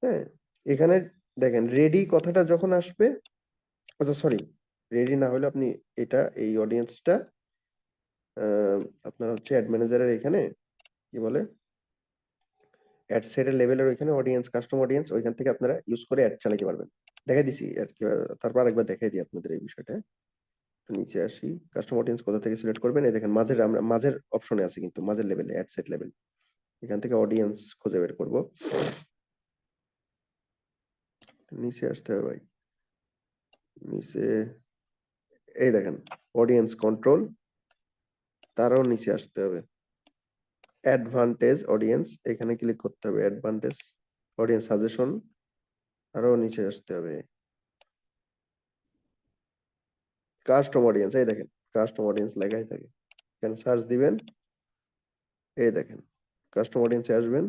হ্যাঁ, এখানে দেখেন রেডি কথাটা যখন আসবে, আচ্ছা সরি, রেডি না হলে আপনি এটা এই অডিয়েন্সটা আপনার হচ্ছে অ্যাড ম্যানেজারের এখানে কি বলে, অ্যাড সেটের লেভেলের ওইখানে অডিয়েন্স, কাস্টম অডিয়েন্স, ওইখান থেকে আপনারা ইউজ করে অ্যাড চালাতে পারবেন। দেখাই দিছি আর কি, তারপর আরেকবার দেখাই দিই আপনাদের এই বিষয়টা। একটু নিচে আসি, কাস্টম অডিয়েন্স কোথা থেকে সিলেক্ট করবেন, এই দেখেন মাঝের, আমরা মাঝের অপশনে আছি কিন্তু, মাঝের লেভেলে অ্যাড সেট লেভেল, এখান থেকে অডিয়েন্স খুঁজে বের করব। নিচে আসতে হবে ভাই, নিচে, এই দেখেন অডিয়েন্স কন্ট্রোল, তারও নিচে আসতে হবে, অ্যাডভান্টেজ অডিয়েন্স, এখানে ক্লিক করতে হবে, অ্যাডভান্টেজ অডিয়েন্স সাজেশন, আরো নিচে আসতে হবে, কাস্টম অডিয়েন্স, এই দেখেন কাস্টম অডিয়েন্স লেখাই থাকে, এখানে সার্চ দিবেন, এই দেখেন কাস্টম অডিয়েন্সে আসবেন,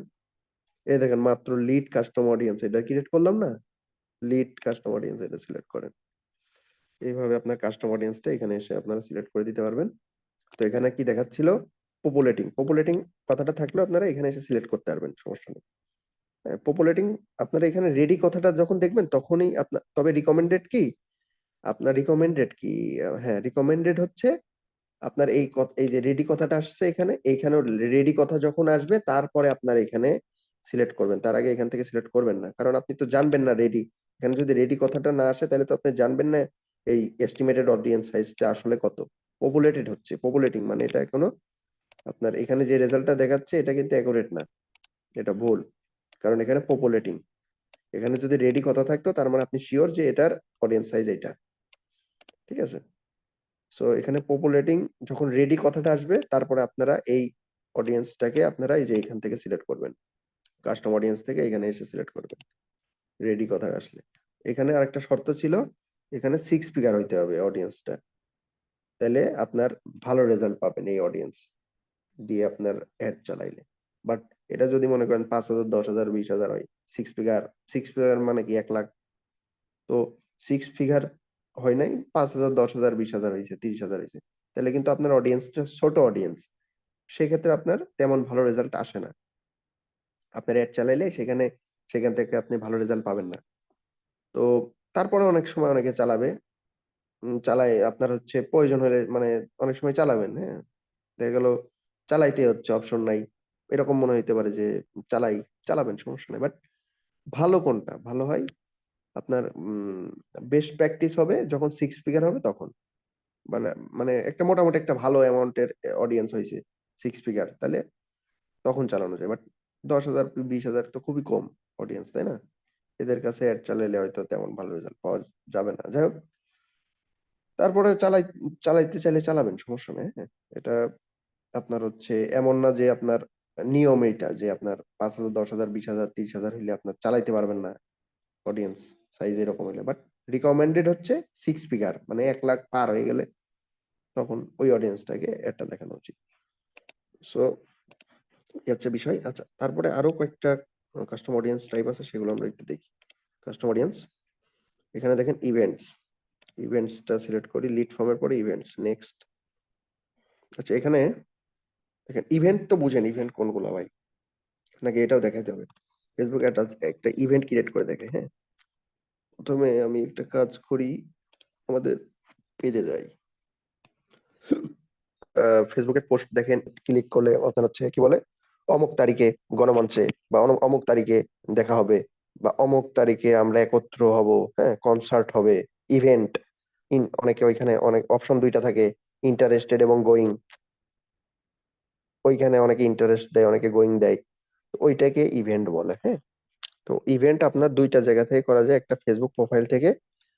এই দেখেন মাত্র লিড কাস্টম অডিয়েন্স এটা ক্রিয়েট করলাম না, লিড কাস্টম অডিয়েন্স এটা সিলেক্ট করেন। এইভাবে আপনার কাস্টম অডিয়েন্সটা এখানে এসে আপনারা সিলেক্ট করে দিতে পারবেন। তো এখানে কি দেখাচ্ছিল, পপুলেটিং, পপুলেটিং কথাটা থাকলে আপনারা এখানে এসে সিলেক্ট করতে পারবেন, সমস্যা নেই। পপুলেটিং, আপনারা এখানে রেডি কথাটা যখন দেখবেন তখনই আপনার, তবে রিকমেন্ডেড কি, আপনার রিকমেন্ডেড কি, হ্যাঁ রিকমেন্ডেড হচ্ছে আপনার এই এই যে রেডি কথাটা আসছে এখানে, এইখানে রেডি কথা যখন আসবে তারপরে আপনার এখানে সিলেক্ট করবেন, তার আগে এখান থেকে সিলেক্ট করবেন না, কারণ আপনি তো জানবেন না রেডি, এখানে যদি রেডি কথাটা না আসে তাহলে তো আপনি জানবেন না এই এস্টিমেটেড অডিয়েন্স সাইজটা আসলে কত। পপুলেটেড হচ্ছে, পপুলেটিং মানে এটা এখনো আপনার এখানে যে রেজাল্টটা দেখাচ্ছে এটা কিন্তু অ্যাকুরেট না, এটা ভুল, কারণ এখানে পপুলেটিং, এখানে যদি রেডি কথা থাকতো তার মানে আপনি শিওর যে এটার অডিয়েন্স সাইজ এটা। ঠিক আছে, সো এখানে পপুলেটিং, যখন রেডি কথাটা আসবে তারপরে আপনারা এই অডিয়েন্সটাকে আপনারা এই যে এখান থেকে সিলেক্ট করবেন, কাস্টম অডিয়েন্স থেকে এখানে এসে সিলেক্ট করবেন রেডি কথা আসলে। এখানে আরেকটা শর্ত ছিল, এখানে 6 ফিগার হইতে হবে অডিয়েন্সটা, তাহলে আপনার ভালো রেজাল্ট পাবেন এই অডিয়েন্স দিয়ে আপনার অ্যাড চালাইলে। বাট এটা যদি মনে করেন 5,000, 10,000, 20,000 হয়, 6 ফিগার, 6 ফিগার মানে কি 1 লাখ, তো 6 ফিগার হয় নাই, 5,000, 10,000, 20,000 হয়েছে, 30,000 হয়েছে, তাহলে কিন্তু আপনার অডিয়েন্সটা ছোট অডিয়েন্স, সেক্ষেত্রে আপনার তেমন ভালো রেজাল্ট আসে না, আপনার অ্যাড চালাইলে সেখানে, সেখান থেকে আপনি ভালো রেজাল্ট পাবেন না। তো তারপরে অনেক সময় অনেকে চালাবে, চালায় আপনার হচ্ছে প্রয়োজন হলে, মানে অনেক সময় চালাবেন, হ্যাঁ, দেখা গেল চালাইতে হচ্ছে, অপশন নাই, এরকম মনে হইতে পারে যে চালাই, চালাবেন সমস্যা নাই, বাট ভালো কোনটা ভালো হয়, আপনার বেস্ট প্র্যাকটিস হবে যখন 6 ফিগার হবে তখন। মানে মানে একটা মোটামুটি একটা ভালো অ্যামাউন্টের অডিয়েন্স হয়েছে 6 ফিগার, তাহলে তখন চালানো যায়। বাট 10,000 20,000 তো খুবই কম অডিয়েন্স, তাই না? এদের কাছে অ্যাড চালাইলে হয়তো তেমন ভালো রেজাল্ট পাওয়া যাবে না। যাই হোক, তারপরে চালাইতে চাইলে চালাবেন, সমস্যা নেই। হ্যাঁ, এটা আপনার হচ্ছে এমন না যে আপনার নিয়ম এইটা যে আপনার 5,000 10,000 20,000 30,000 হইলে আপনার চালাইতে পারবেন না অডিয়েন্স সাইজ এরকম হইলে। বাট রিকমেন্ডেড হচ্ছে 6 ফিগার, মানে 1 লাখ পার হয়ে গেলে তখন ওই অডিয়েন্সটাকে একটা দেখানো উচিত। সো এই হচ্ছে বিষয়। আচ্ছা, তারপরে আরো কয়েকটা কাস্টম অডিয়েন্স টাইপ আছে, সেগুলো আমরা একটু দেখি। কাস্টম অডিয়েন্স, এখানে দেখেন ইভেন্টস, ইভেন্টসটা সিলেক্ট করি, লিড ফর্মের পরে ইভেন্টস, নেক্সট। আচ্ছা, এখানে দেখেন ইভেন্ট তো বুঝেন ইভেন্ট কোনগুলো ভাই, নাকি এটাও দেখাতে হবে? ফেসবুক একটা ইভেন্ট ক্রিয়েট করে দেখে। হ্যাঁ, প্রথমে আমি একটা কাজ করি, আমাদের পেজে যাই। ফেসবুকের পোস্ট দেখেন, ক্লিক করলে আপনার হচ্ছে কি বলে, অমুক তারিখে গণমঞ্চে বা অমুক তারিখে দেখা হবে, বা অমুক তারিখে আমরা একত্র হব, হ্যাঁ, কনসার্ট হবে, ইভেন্ট। অনেকে ওইখানে অনেক অপশন দুইটা থাকে, ইন্টারেস্টেড এবং গোয়িং। ওইখানে অনেকে ইন্টারেস্ট দেয়, অনেকে গোয়িং দেয়, তো ওইটাকে ইভেন্ট বলে। হ্যাঁ, তো ইভেন্ট আপনার দুইটা জায়গা থেকে করা যায়, একটা ফেসবুক প্রোফাইল থেকে।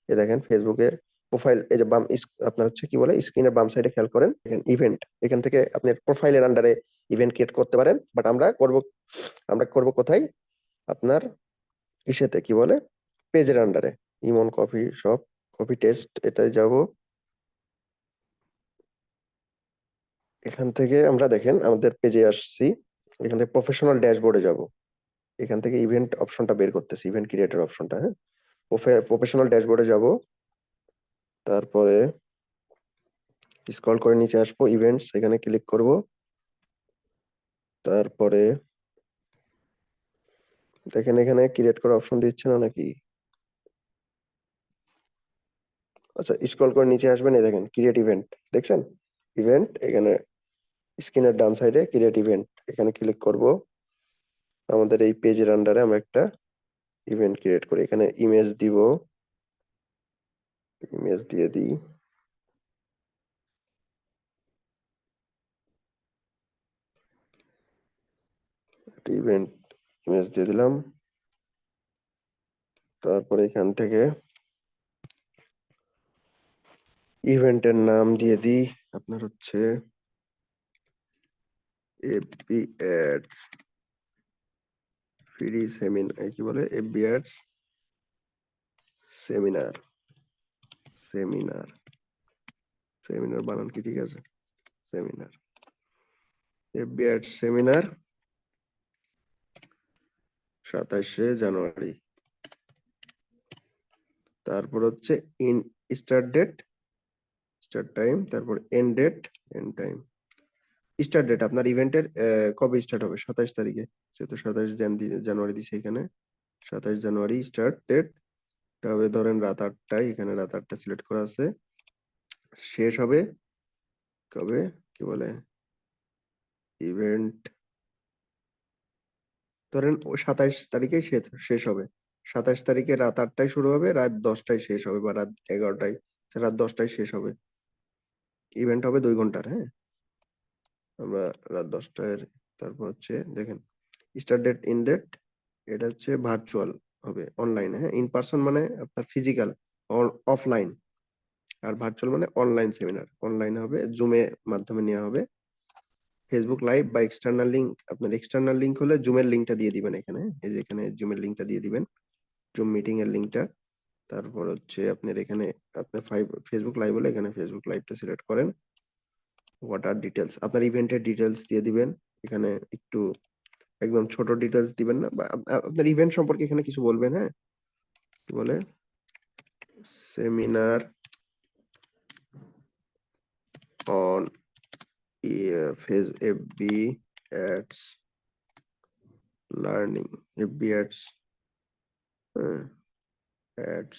এ দেখেন ফেসবুকের প্রোফাইল, এই যে বাম আপনার হচ্ছে কি বলে স্ক্রিনের বাম সাইডে খেয়াল করেন, দেখেন ইভেন্ট, এখান থেকে আপনি প্রোফাইলের আন্ডারে ইভেন্ট ক্রিয়েট করতে পারেন। বাট আমরা করব কোথায়, আপনার ইসেতে কি বলে, পেজের আন্ডারে, ইমন কফি শপ কফি টেস্ট, এটাই যাব। এখান থেকে আমরা দেখেন আমাদের পেজে আসছি, এখান থেকে প্রফেশনাল ড্যাশবোর্ডে যাব। এখান থেকে ইভেন্ট অপশনটা বের করতেছি, ইভেন্ট ক্রিয়েটর অপশনটা। হ্যাঁ, প্রফেশনাল ড্যাশবোর্ডে যাব, তারপরে স্ক্রল করে নিচে আসবো, ইভেন্টস, এখানে ক্লিক করব। তারপরে দেখেন এখানে ক্রিয়েট করার অপশন দিচ্ছে না নাকি? আচ্ছা, স্ক্রল করে নিচে আসবেন, এই দেখেন ক্রিয়েট ইভেন্ট, দেখছেন? ইভেন্ট, এখানে স্ক্রিনের ডান সাইডে ক্রিয়েট ইভেন্ট, এখানে ক্লিক করব। আমাদের এই পেজের আন্ডারে আমরা একটা ইভেন্ট ক্রিয়েট করি, এখানে ইমেজ দিব, ইমেজ দিয়ে দিই। একটা ইভেন্ট ইমেজ দিয়ে দিলাম। তারপরে এখান থেকে ইভেন্টের নাম দিয়ে দিই, আপনার হচ্ছে এফবি অ্যাডস ফ্রি সেমিনার, কি বলে, FB ads seminar, seminar, seminar বানান কি ঠিক আছে? সেমিনার, এফবি অ্যাডস সেমিনার, 27শে জানুয়ারি। তারপর হচ্ছে in start date, start time, তারপর end date, end time. Start date আপনার ইভেন্টের কবে স্টার্ট হবে, 27 তারিখে, যেহেতু 27 জানুয়ারি দিছে এখানে, 27 জানুয়ারি স্টার্ট ডেট। হবে ধরেন রাত 8টায়, এখানে রাত 8টা সিলেক্ট করা আছে। শেষ হবে কবে, কি বলে, ইভেন্ট ধরেন ও 27 তারিখে শেষ হবে। 27 তারিখে রাত 8টায় শুরু হবে, রাত 10টায় শেষ হবে, বা রাত 11টায়, রাত 10টায় শেষ হবে। ইভেন্ট হবে 2 ঘন্টার। হ্যাঁ, আমরা রাত 10টায়, তারপর হচ্ছে দেখেন স্টার্ট ডেট, ইন ডেট, এটা হচ্ছে ভার্চুয়াল হবে, অনলাইনে। হ্যাঁ, ইন পার্সন মানে আপনার ফিজিক্যাল, অফলাইন। আর ভার্চুয়াল মানে অনলাইন সেমিনার, অনলাইনে হবে, জুমে মাধ্যমে নেওয়া হবে। ফেসবুক লাইভ বা এক্সটার্নাল লিংক, আপনার এক্সটার্নাল লিংক হলে জুমের লিংকটা দিয়ে দিবেন এখানে, এই যে এখানে জুমের লিংকটা দিয়ে দিবেন, জুম মিটিং এর লিংকটা। তারপর হচ্ছে আপনার এখানে আপনার ফেসবুক লাইভ হলে এখানে ফেসবুক লাইভটা সিলেক্ট করেন। হোয়াট আর ডিটেলস, আপনার ইভেন্টের ডিটেলস দিয়ে দিবেন এখানে, একটু একদম ছোট ডিটেলস দিবেন না, বা আপনার ইভেন্ট সম্পর্কে এখানে কিছু বলবেন। হ্যাঁ, কি বলে, seminar on face FB ads learning, FB ads ads.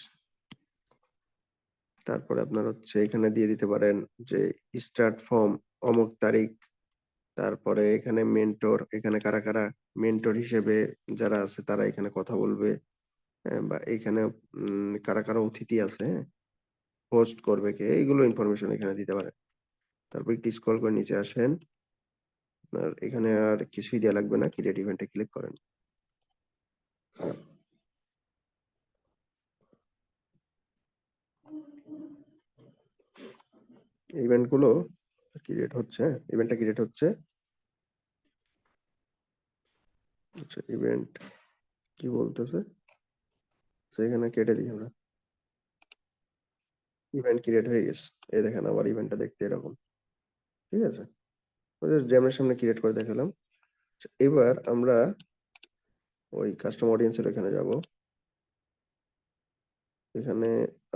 তারপরে আপনার হচ্ছে এখানে দিয়ে দিতে পারেন যে স্টার্ট ফর্ম অমুক তারিখ। তারপরে এখানে মেন্টর, এখানে কারা কারা মেন্টর হিসেবে যারা আছে তারা এখানে কথা বলবে। বা এখানে কারা কারা অতিথি আছে, হোস্ট করবে কে, এইগুলো ইনফরমেশন এখানে দিতে পারেন। তারপর একটু স্ক্রল করে নিচে আসেন, আর এখানে আর কিছুই দেওয়া লাগবে না, ক্রিয়েট ইভেন্টে ক্লিক করেন। ইভেন্ট গুলো ক্রিয়েট হচ্ছে, ইভেন্টটা ক্রিয়েট হচ্ছে। আচ্ছা, ইভেন্ট কি বলতেছে সেখানে কেটে দিই আমরা। ইভেন্ট ক্রিয়েট হয়ে গেছে, এই দেখেন আবার ইভেন্টটা দেখতে এরকম। ঠিক আছে, জ্যামের সামনে ক্রিয়েট করে দেখালাম। আচ্ছা, এবার আমরা ওই কাস্টম অডিয়েন্সের এখানে যাব। এখানে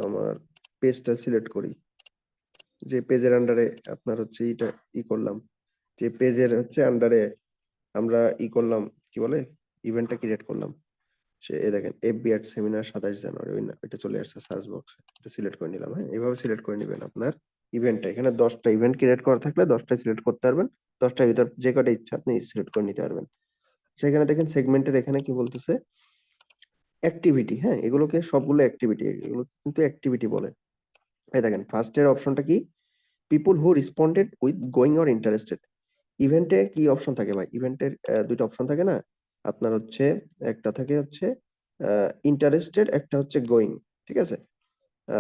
আমার পেজটা সিলেক্ট করি, যে পেজের আন্ডারে আপনার হচ্ছে এটা করলাম, যে পেজের হচ্ছে আন্ডারে আমরা করলাম, কি বলে, ইভেন্টটা ক্রিয়েট করলাম। সে এই দেখেন এফবি অ্যাট সেমিনার 27 জানুয়ারি, ওই না, এটা চলে আসছে সার্চ বক্সে, এটা সিলেক্ট করে নিলাম। হ্যাঁ, এইভাবে সিলেক্ট করে নেবেন আপনার ইভেন্টটা। এখানে 10টা ইভেন্ট ক্রিয়েট করা থাকলে 10টাই সিলেক্ট করতে পারবেন, 10টার ভিতর যে কটা ইচ্ছা আপনি সিলেক্ট করে নিতে পারবেন। সেখানে দেখেন সেগমেন্টের এখানে কি বলতেছে, অ্যাক্টিভিটি। হ্যাঁ, এগুলোকে সবগুলো অ্যাক্টিভিটি, এগুলো কিন্তু অ্যাক্টিভিটি বলে। এই দেখেন ফার্স্টের অপশনটা কি, people who responded with going or interested. ইভেন্টে কি অপশন থাকে ভাই, ইভেন্টের দুইটা অপশন থাকে না, আপনার হচ্ছে একটা থাকে হচ্ছে ইন্টারেস্টেড, একটা হচ্ছে গোয়িং। ঠিক আছে,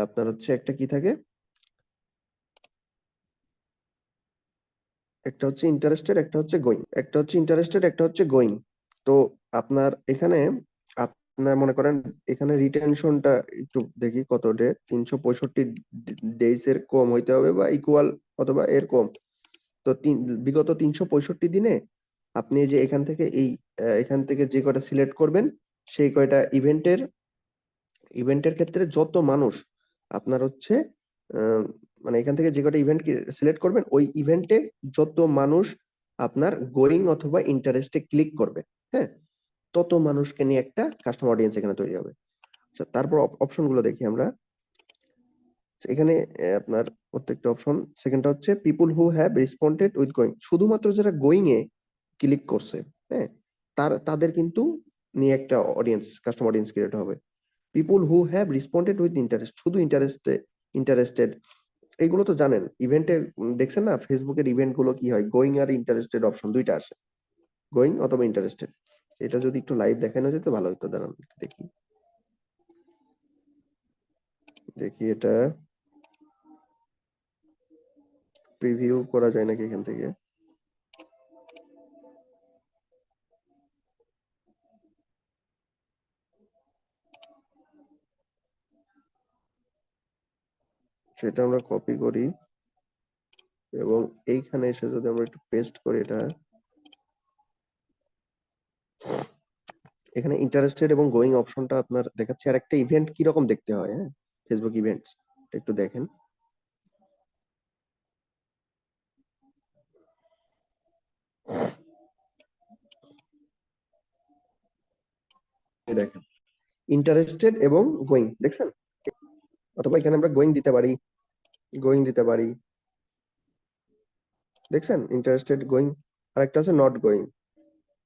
আপনার হচ্ছে একটা কি থাকে, একটা হচ্ছে ইন্টারেস্টেড, একটা হচ্ছে গোয়িং, একটা হচ্ছে ইন্টারেস্টেড, একটা হচ্ছে গোয়িং। তো আপনার এখানে আপনার মনে করেন এখানে রিটেনশনটা একটু দেখি কত ডে, 365 ডেজ এর কম হইতে হবে বা ইকুয়াল অথবা এর কম। তো বিগত 365 দিনে আপনি যে এখান থেকে এখান থেকে যে কয়টা সিলেক্ট করবেন, সেই কয়টা ইভেন্টের ক্ষেত্রে যত মানুষ আপনার হচ্ছে আহ, মানে এখান থেকে যে কয়টা ইভেন্ট সিলেক্ট করবেন, ওই ইভেন্টে যত মানুষ আপনার গোয়িং অথবা ইন্টারেস্টে ক্লিক করবে, হ্যাঁ, তত মানুষকে নিয়ে একটা কাস্টমার অডিয়েন্স এখানে তৈরি হবে। আচ্ছা, তারপর অপশন গুলো দেখি আমরা। এখানে আপনার প্রত্যেকটা অপশন, সেকেন্ডটা হচ্ছে people who have responded with going, শুধুমাত্র যারা গোয়িং এ ক্লিক করছে, হ্যাঁ, তাদের কিন্তু নিয়ে একটা অডিয়েন্স, কাস্টমার অডিয়েন্স ক্রিয়েট হবে। People who have responded with interest, শুধু ইন্টারেস্টেড। এইগুলো তো জানেন ইভেন্টে, দেখছেন না ফেসবুকের ইভেন্ট গুলো কি হয়, গোয়িং আর ইন্টারেস্টেড অপশন দুইটা আসে, গোয়িং অথবা ইন্টারেস্টেড। এটা যদি একটু লাইভ দেখানো যেত ভালো হতো, দাঁড়ান একটু দেখি, দেখি এটা প্রিভিউ করা যায় নাকি এখান থেকে। সেটা আমরা কপি করি এবং এইখানে এসে যদি আমরা একটু পেস্ট করি এটা, এখানে ইন্টারেস্টেড এবং গোয়িং অপশনটা আপনার দেখাচ্ছে। আর একটা ইভেন্ট কি রকম দেখতে হয়, হ্যাঁ, ফেসবুক ইভেন্টস একটু দেখেন। এই দেখেন ইন্টারেস্টেড এবং গোয়িং, দেখছেন, অথবা এখানে আমরা গোয়িং দিতে পারি, গোয়িং দিতে পারি, দেখছেন ইন্টারেস্টেড, গোয়িং, আর একটা আছে নট গোয়িং।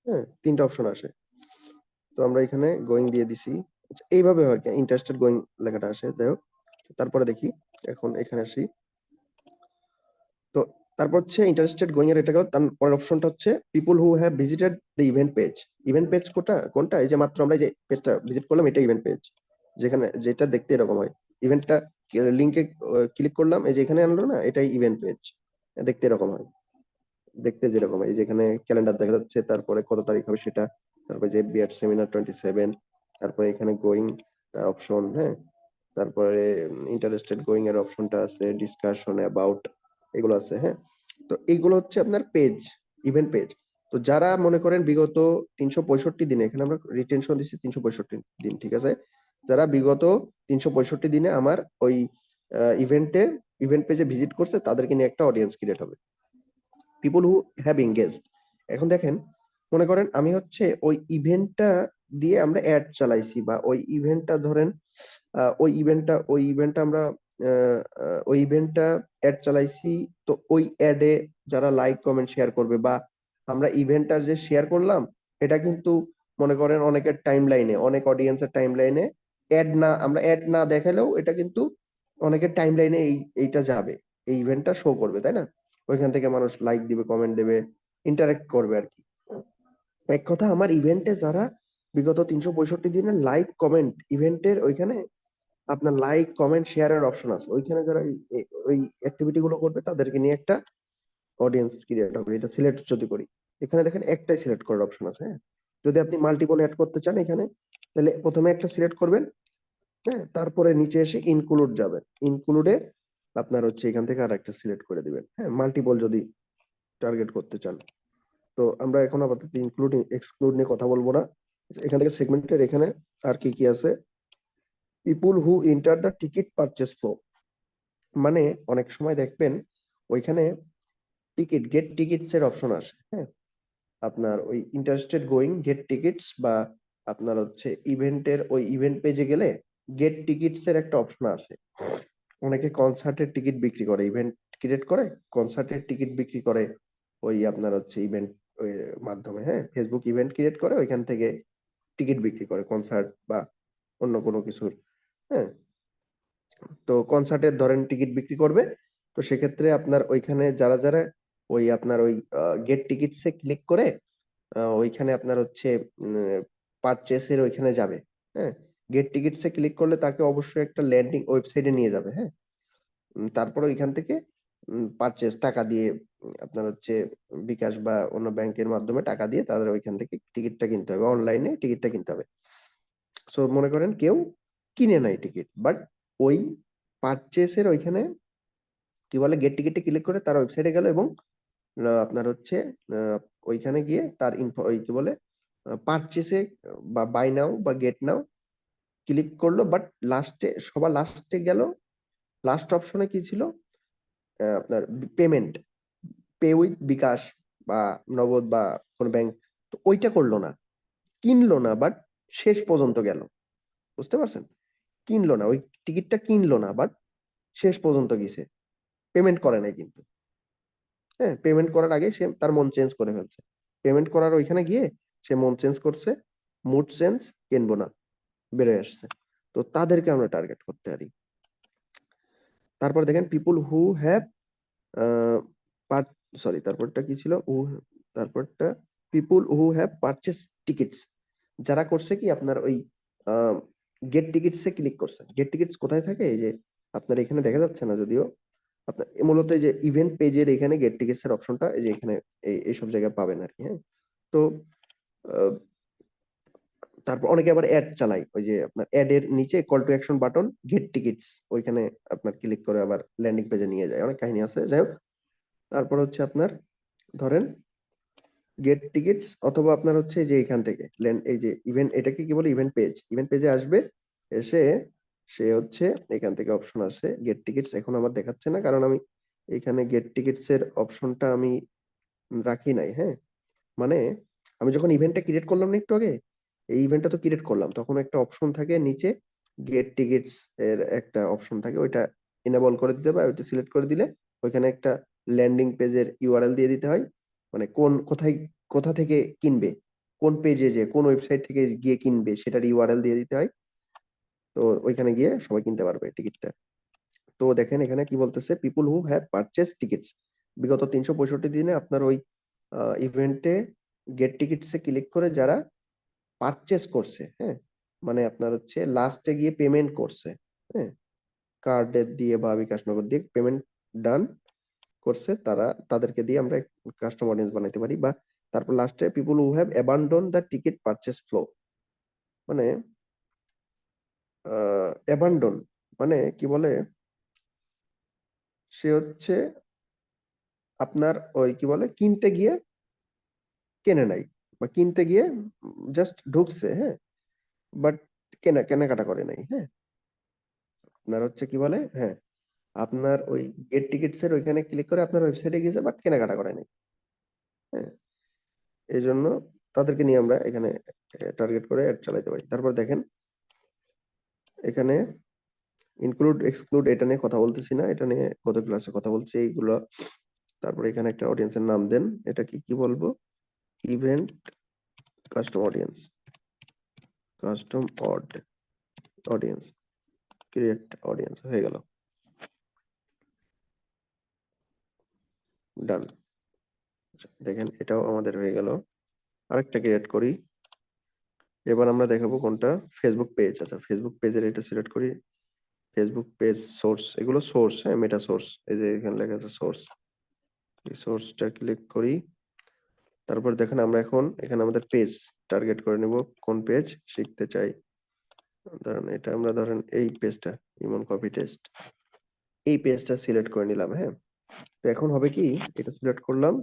হ্যাঁ, তিনটা অপশন আসে, তো আমরা এখানে গোয়িং দিয়ে দিছি। আচ্ছা, এইভাবে হয় কি, ইন্টারেস্টেড গোয়িং লেখাটা আসে, যাই হোক। তারপরে দেখি, এখন এখানে আসি। তো তারপর হচ্ছে ইন্টারেস্টেড গোয়িং এর এটা গেল, তারপরের অপশনটা হচ্ছে people who have visited the event page. Event page কোনটা কোনটা, এই যে মাত্র আমরা যে পেজটা ভিজিট করলাম এটা ইভেন্ট পেজ, যেখানে যেটা দেখতে এরকম হয়। ইভেন্টটা লিংকে ক্লিক করলাম, এই যে এখানে আনলো না, এটাই ইভেন্ট পেজ, দেখতে এরকম হয়, দেখতে যেরকম হয়। এই যে এখানে ক্যালেন্ডার দেখা যাচ্ছে, তারপরে কত তারিখ হবে সেটা, তারপরে যে বিআর সেমিনার 27, তারপরে এখানে গোয়িং অপশন, হ্যাঁ, তারপরে ইন্টারেস্টেড গোয়িং এর অপশনটা আছে, ডিসকাশন অ্যাবাউট, এগুলো আছে। হ্যাঁ, তো এইগুলো হচ্ছে আপনার পেজ, ইভেন্ট পেজ। তো যারা মনে করেন বিগত 365 দিনে, এখানে আমরা রিটেনশন দিচ্ছি 365 দিন, ঠিক আছে, যারা বিগত 365 দিনে আমার ওই ইভেন্ট পেজে ভিজিট করছে, তাদেরকে নিয়ে একটা অডিয়েন্স ক্রিয়েট হবে, পিপল হু হ্যাভ এঙ্গেজড। এখন দেখেন, মনে করেন আমি হচ্ছে ওই ইভেন্টটা দিয়ে আমরা অ্যাড চালাইছি, বা ওই ইভেন্টটা ধরেন ওই ইভেন্টটা আমরা ওই ইভেন্টটা অ্যাড চালাইছি। তো ওই অ্যাডে যারা লাইক কমেন্ট শেয়ার করবে, বা আমরা ইভেন্টটা যে শেয়ার করলাম, এটা কিন্তু মনে করেন অনেকের টাইম লাইনে, অনেক অডিয়েন্সের টাইম লাইনে আমরা অ্যাড না দেখালেও এটা কিন্তু অনেকের টাইম লাইনে এইটা যাবে, এই ইভেন্টটা শো করবে, তাই না? ওইখান থেকে মানুষ লাইক দিবে, কমেন্ট দেবে, ইন্টারেক্ট করবে আর কি। এক কথা, আমার ইভেন্টে যারা বিগত 365 দিনের লাইক কমেন্ট, ইভেন্টের ওইখানে আপনার লাইক কমেন্ট শেয়ারের অপশন আছে, ওইখানে যারা ওই অ্যাক্টিভিটি গুলো করবে তাদেরকে নিয়ে একটা অডিয়েন্স ক্রিয়েট হবে। এটা সিলেক্ট যদি করি, এখানে দেখেন একটাই সিলেক্ট করার অপশন আছে, হ্যাঁ। যদি আপনি মাল্টিপল অ্যাড করতে চান এখানে, তাহলে প্রথমে একটা সিলেক্ট করবেন, হ্যাঁ, তারপরে নিচে এসে ইনক্লুড যাবেন, ইনক্লুডে আপনার হচ্ছে এখান থেকে আর একটা সিলেক্ট করে দিবেন, হ্যাঁ, মাল্টিপল যদি টার্গেট করতে চান। তো আমরা এখন আপাতত ইনক্লুড এক্সক্লুড নিয়ে কথা বলবো না। এখান থেকে সেগমেন্টের এখানে আর কি কি আছে, people who enter the ticket purchase flow, মানে অনেক সময় দেখবেন ওইখানে গেট টিকিটস এর অপশন আসে, হ্যাঁ। আপনার ওই ইন্টারেস্টেড গোয়িং গেট টিকিটস, বা আপনার হচ্ছে ইভেন্টের ওই ইভেন্ট পেজে গেলে গেট টিকিটস এর একটা অপশন আসে। অনেকে কনসার্টের টিকিট বিক্রি করে, ইভেন্ট ক্রিয়েট করে কনসার্টের টিকিট বিক্রি করে, ওই আপনার হচ্ছে ইভেন্ট ওই মাধ্যমে, হ্যাঁ, ফেসবুক ইভেন্ট ক্রিয়েট করে ওইখান থেকে টিকিট বিক্রি করে কনসার্ট বা অন্য কোনো কিছুর, হ্যাঁ। তো কনসার্টের ধরেন টিকিট বিক্রি করবে, তো সেক্ষেত্রে আপনার ওইখানে যারা যারা ওই আপনার ওই গেট টিকিটসে ক্লিক করে ওইখানে আপনার হচ্ছে পারচেসের ওইখানে যাবে, হ্যাঁ। গেট টিকিটসে ক্লিক করলে তাকে অবশ্যই একটা ল্যান্ডিং ওয়েবসাইটে নিয়ে যাবে, হ্যাঁ। তারপরে ওইখান থেকে পারচেস টাকা দিয়ে আপনার হচ্ছে বিকাশ বা অন্য ব্যাংকের মাধ্যমে টাকা দিয়ে তাদের ওইখান থেকে টিকিটটা কিনতে হবে, অনলাইনে টিকিটটা কিনতে হবে। সো মনে করেন কেউ কিনে নাই টিকিট, বাট ওই পারচেসের ওইখানে কি বলে গেট টিকিটে ক্লিক করে তার ওয়েবসাইটে গেল এবং আপনার হচ্ছে আহ, ওইখানে গিয়ে তার ইনফো ওই কি বলে পারচেসে বা বাই নাও বা গেট নাও ক্লিক করলো, বাট লাস্টে সবার লাস্টে গেল, লাস্ট অপশনে কি ছিল, আপনার পেমেন্ট, পে উইথ বিকাশ বা নগদ বা কোন ব্যাংক, তো ওইটা করলো না, কিনলো না, বাট শেষ পর্যন্ত গেল, বুঝতে পারছেন? কিনলো না, ওই টিকিটটা কিনলো না, বাট শেষ পর্যন্ত গেছে, পেমেন্ট করে নাই কিন্তু, হ্যাঁ। পেমেন্ট করার আগে সে তার মন চেঞ্জ করে ফেলছে, পেমেন্ট করার ওইখানে গিয়ে সে মন চেঞ্জ করছে, মুড চেঞ্জ, কিনবো না, বেরোয় আসছে। তো তাদেরকে আমরা টার্গেট করতে পারি। তারপর দেখেন পিপুল হু হ্যাভ সরি, তারপরটা কি ছিল, তারপরটা পিপুল হু হ্যাভ পারচেস টিকিটস, যারা করছে কি আপনার ওই গেট টিকিটস এ ক্লিক করছে। গেট টিকিটস কোথায় থাকে, এই যে আপনার এখানে দেখা যাচ্ছে না যদিও, আপনার মূলত এই যে ইভেন্ট পেজের এখানে গেট টিকিটস এর অপশনটা এই যে এখানে এইসব জায়গায় পাবেন আর কি, হ্যাঁ। তো আহ, তারপর অনেকে আবার অ্যাড চালায়, ওই যে আপনার অ্যাড এর নিচে call to action button get tickets, ওইখানে আপনার ক্লিক করে আবার ল্যান্ডিং পেজে নিয়ে যায়, অনেক কাহিনী আছে, যাই হোক। তারপর হচ্ছে আপনার ধরেন গেট টিকিটস, অথবা আপনার হচ্ছে যে এখান থেকে এই যে ইভেন্ট, এটাকে কি বলে ইভেন্ট পেজ, ইভেন্ট পেজে আসবে, এসে সে হচ্ছে এখান থেকে অপশন আছে গেট টিকিটস, এখন আমার দেখাচ্ছে না কারণ আমি এখানে গেট টিকিটস এর অপশনটা আমি রাখি নাই, হ্যাঁ। মানে আমি যখন ইভেন্টটা ক্রিয়েট করলাম না একটু আগে, এই ইভেন্টটা তো ক্রিয়েট করলাম, তখন একটা অপশন থাকে নিচে, গেট টিকিটস এর একটা অপশন থাকে, ওইটা এনেবল করে দিতে হবে, ওইটা সিলেক্ট করে দিলে ওইখানে একটা ল্যান্ডিং পেজের ইউআরএল দিয়ে দিতে হয়, মানে কোথা থেকে কিনবে, কোন পেজে যে কোন ওয়েবসাইট থেকে গিয়ে কিনবে সেটার ইউআরএল দিয়ে দিতে হয়। তো ওইখানে গিয়ে সবাই কিনতে পারবে টিকিটটা। তো দেখেন এখানে কি বলতেছে, পিপুল হু হ্যাভ পারচেস টিকিটস, বিগত 365 দিনে আপনার ওই ইভেন্টে গেট টিকিটসে ক্লিক করে যারা পারচেস করছে, হ্যাঁ, মানে আপনার হচ্ছে লাস্টে গিয়ে পেমেন্ট করছে, হ্যাঁ, কার্ডের দিয়ে বা বিকাশ নগদ দিয়ে পেমেন্ট ডান করছে, তাদেরকে দিয়ে আমরা কাস্টমার অডিয়েন্স বানাইতে পারি। বা তারপর লাস্টে people who have abandon the ticket purchase flow, মানে অ্যাবান্ডন মানে কি বলে, সে হচ্ছে আপনার ওই কি বলে কিনতে গিয়ে কেনে নাই, বা কিনতে গিয়ে জাস্ট ঢুকছে, হ্যাঁ, বাট কেনাকাটা করে নাই, হ্যাঁ। আপনার হচ্ছে কি বলে, হ্যাঁ, আপনার ওই গেট টিকিটস এর ওইখানে ক্লিক করে আপনার ওয়েবসাইটে গিয়েছে বাট কেনাকাটা করে নাই, হ্যাঁ। এই জন্য তাদেরকে নিয়ে আমরা এখানে টার্গেট করে অ্যাড চালাতে পারি। তারপর দেখেন এখানে ইনক্লুড এক্সক্লুড, এটা নিয়ে কথা বলতেছি না, এটা নিয়ে গত ক্লাসে কথা বলছি এইগুলো। তারপরে এখানে একটা অডিয়েন্সের নাম দেন, এটা কি কি বলবো, event custom audience, custom audience, create audience হয়ে গেল, ডান। দেখেন এটাও আমাদের হয়ে গেল। আরেকটা ক্রিয়েট করি। এবার আমরা দেখাবো কোনটা, ফেসবুক পেজ। আচ্ছা ফেসবুক পেজের এটা সিলেক্ট করি, ফেসবুক পেজ সোর্স, এগুলো সোর্স, হ্যাঁ মেটা সোর্স, এই যে এখানে লেখা আছে সোর্স, এই সোর্সটা ক্লিক করি। তারপর দেখেন আমরা এখন এখানে আমাদের পেজ টার্গেট করে নেব, কোন পেজ শিখতে চাই, ধরেন এটা আমরা ধরেন এই পেজটা, ইমন কপি টেস্ট, এই পেজটা সিলেক্ট করে নিলাম। হ্যাঁ, তো এখন হবে কি, এটা সিলেক্ট করলাম,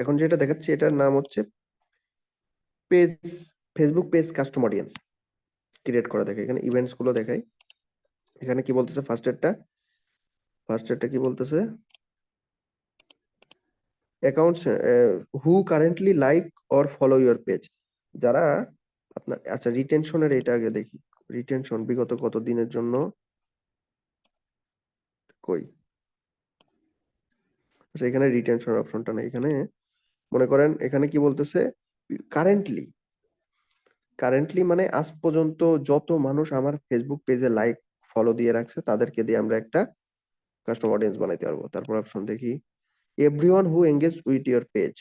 এখন যেটা দেখাচ্ছি এটার নাম হচ্ছে page, Facebook page custom audience create করা। দেখে এখানে ইভেন্টস গুলো দেখাই, এখানে কি বলতেছে, ফার্স্ট এরটা কি বলতেছে, accounts who currently like or follow your page, যারা আপনার, আচ্ছা রিটেনশনের এটা আগে দেখি, রিটেনশন বিগত কত দিনের জন্য, কই, আচ্ছা এখানে রিটেনশন অপশনটা নেই, এখানে মনে করেন এখানে কি বলতেছে, কারেন্টলি, কারেন্টলি মানে আজ পর্যন্ত যত মানুষ আমার ফেসবুক পেজে লাইক ফলো দিয়ে রাখছে তাদেরকে দিয়ে আমরা একটা কাস্টম অডিয়েন্স বানাইতে পারবো। তারপর অপশন দেখি, everyone who engage with your page,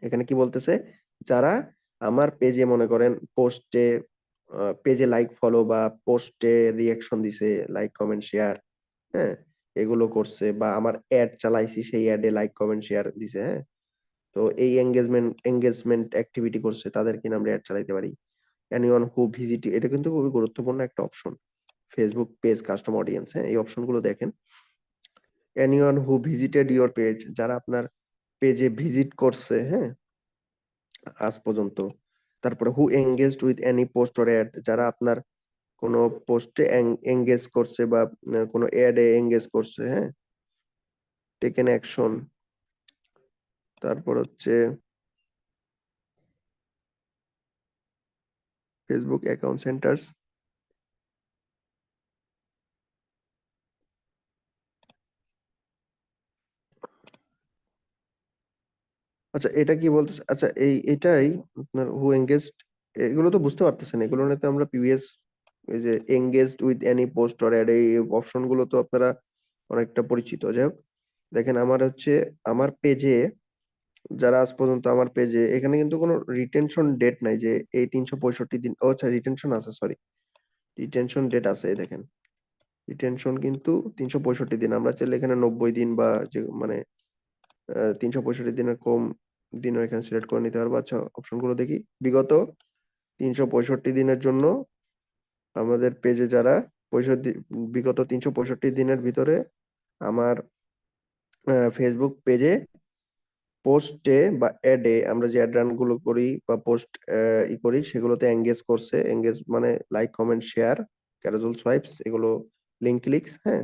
এখানে কি বলতেছে, যারা আমার পেজে মনে করেন পোস্টে, পেজে লাইক ফলো বা পোস্টে রিয়াকশন দিছে, লাইক কমেন্ট শেয়ার, হ্যাঁ এগুলো করছে, বা আমার অ্যাড চালাইছি সেই অ্যাডে লাইক কমেন্ট শেয়ার দিছে, হ্যাঁ তো এই এঙ্গেজমেন্ট অ্যাক্টিভিটি করছে, তাদের কিনা আমরা অ্যাড চালাইতে পারি। এনিওয়ান হু ভিজিট, এটা কিন্তু খুবই গুরুত্বপূর্ণ একটা option, Facebook page custom audience, হ্যাঁ এই অপশনগুলো দেখেন। Anyone who visited your page, যারা আপনার পেজে ভিজিট করছে, হ্যাঁ আজ পর্যন্ত। তারপরে who engaged with any post or ad, যারা আপনার কোনো পোস্টে এঙ্গেজ করছে বা কোনো অ্যাডে এঙ্গেজ করছে, হ্যাঁ টেকেন অ্যাকশন। তারপর হচ্ছে ফেসবুক অ্যাকাউন্ট সেন্টার্স, আচ্ছা এটা কি বলতেছে, আচ্ছা এটাই আপনার হু এঙ্গেজড, এগুলো তো বুঝতে পারতেছেন, এগুলো নিয়ে তো আমরা প্রিভিয়াস, এই যে engaged with any post or ad, এই অপশন গুলো তো আপনারা অনেকটা পরিচিত। যাই হোক, দেখেন আমার হচ্ছে আমার পেজে, যারা আজ পর্যন্ত আমার পেজে, এখানে কিন্তু কোনো রিটেনশন ডেট নাই যে এই 365 দিন, ও আচ্ছা রিটেনশন আছে, সরি রিটেনশন ডেট আছে, এই দেখেন রিটেনশন কিন্তু 365 দিন, আমরা চাইলে এখানে 90 দিন বা যে মানে 365 দিনের কম দিনও এখানে সিলেক্ট করে নিতে পারবো। আচ্ছা অপশন গুলো দেখি, বিগত 365 দিনের জন্য আমাদের পেজে যারা 65, বিগত 365 দিনের ভিতরে আমার ফেসবুক পেজে পোস্টে বা অ্যাডে আমরা যে অ্যাড রান গুলো করি বা পোস্ট ই করি সেগুলোতে এঙ্গেজ করছে, এঙ্গেজ মানে লাইক কমেন্ট শেয়ার ক্যারোজেল সোয়াইপস, এগুলো লিঙ্ক ক্লিকস, হ্যাঁ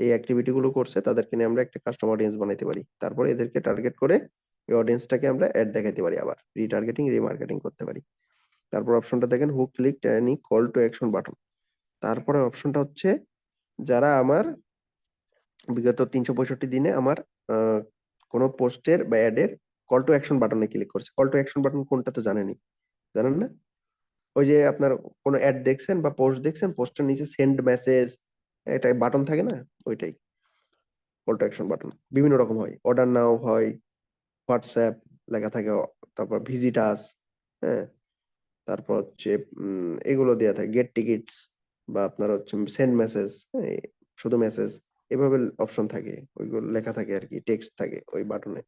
এই অ্যাক্টিভিটি গুলো করছে, তাদেরকে নিয়ে আমরা একটা কাস্টম অডিয়েন্স বানাইতে পারি। তারপরে এদেরকে টার্গেট করে এই অডিয়েন্সটাকে আমরা অ্যাড দেখাতে পারি, আবার রিটার্গেটিং রিমার্কেটিং করতে পারি। তারপর অপশনটা দেখেন, who click any call to action button, তারপরে অপশনটা হচ্ছে যারা আমার বিগত 365 দিনে আমার আহ, কোনো পোস্টের বা অ্যাডের কল টু অ্যাকশন বাটনে ক্লিক করছে। কল টু অ্যাকশন বাটন কোনটা তো জানেনই, জানেন না, ওই যে আপনার কোনো অ্যাড দেখছেন বা পোস্ট দেখছেন, পোস্টের নিচে সেন্ড মেসেজ একটা বাটন থাকে না, ওইটাই কল টু অ্যাকশন বাটন। বিভিন্ন রকম হয়, অর্ডার নাও হয়, হোয়াটসঅ্যাপ লেখা থাকে, তারপর ভিজিট আস, হ্যাঁ তারপর হচ্ছে এগুলো দেওয়া থাকে, গেট টিকিটস, বা আপনার হচ্ছে সেন্ড মেসেজ, শুধু মেসেজ, এভাবে অপশন থাকে, ওইগুলো লেখা থাকে আর কি, টেক্সট থাকে ওই বাটনে।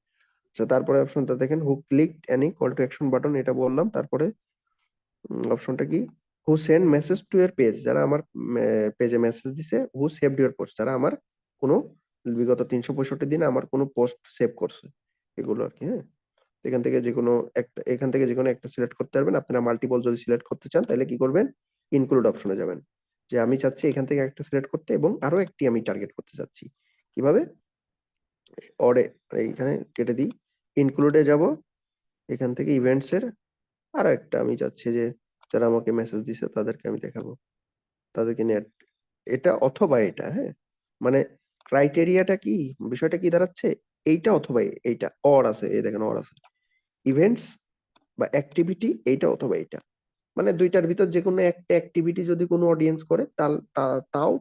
আচ্ছা তারপরে অপশনটা দেখেন, who click any call to action button, এটা বললাম। তারপরে অপশনটা কি, who send message to your page, যারা আমার পেজে মেসেজ দিছে, হু সেভড ইউর পোস্ট, যারা আমার কোনো বিগত 365 দিনে আমার কোনো পোস্ট সেভ করছে, এগুলো আর কি। হ্যাঁ, এখান থেকে যে কোনো একটা, এখান থেকে যে কোনো একটা সিলেক্ট করতে পারবেন। আপনারা মাল্টিপল যদি সিলেক্ট করতে চান তাহলে কি করবেন, ইনক্লুড অপশনে যাবেন, যে আমি চাচ্ছি এখান থেকে একটা সিলেক্ট করতে এবং আরো একটি আমি টার্গেট করতে চাচ্ছি, কিভাবে, অরে, এইখানে কেটে দিই, ইনক্লুডে যাব, এখান থেকে ইভেন্টস এর আরো একটা আমি চাচ্ছি যে যারা আমাকে মেসেজ দিছে তাদেরকে আমি দেখাবো, তাদেরকে নিয়ে এটা অথবা এটা, হ্যাঁ মানে ক্রাইটেরিয়াটা কি, বিষয়টা কি দাঁড়াচ্ছে, এইটা অথবা এইটা, অর আছে, এই দেখেন অর আছে, ইভেন্টস বা অ্যাক্টিভিটি এইটা অথবা এইটা, মানে দুইটার ভিতর যে কোনো একটা অ্যাক্টিভিটি যদি কোনো অডিয়েন্স করে তাও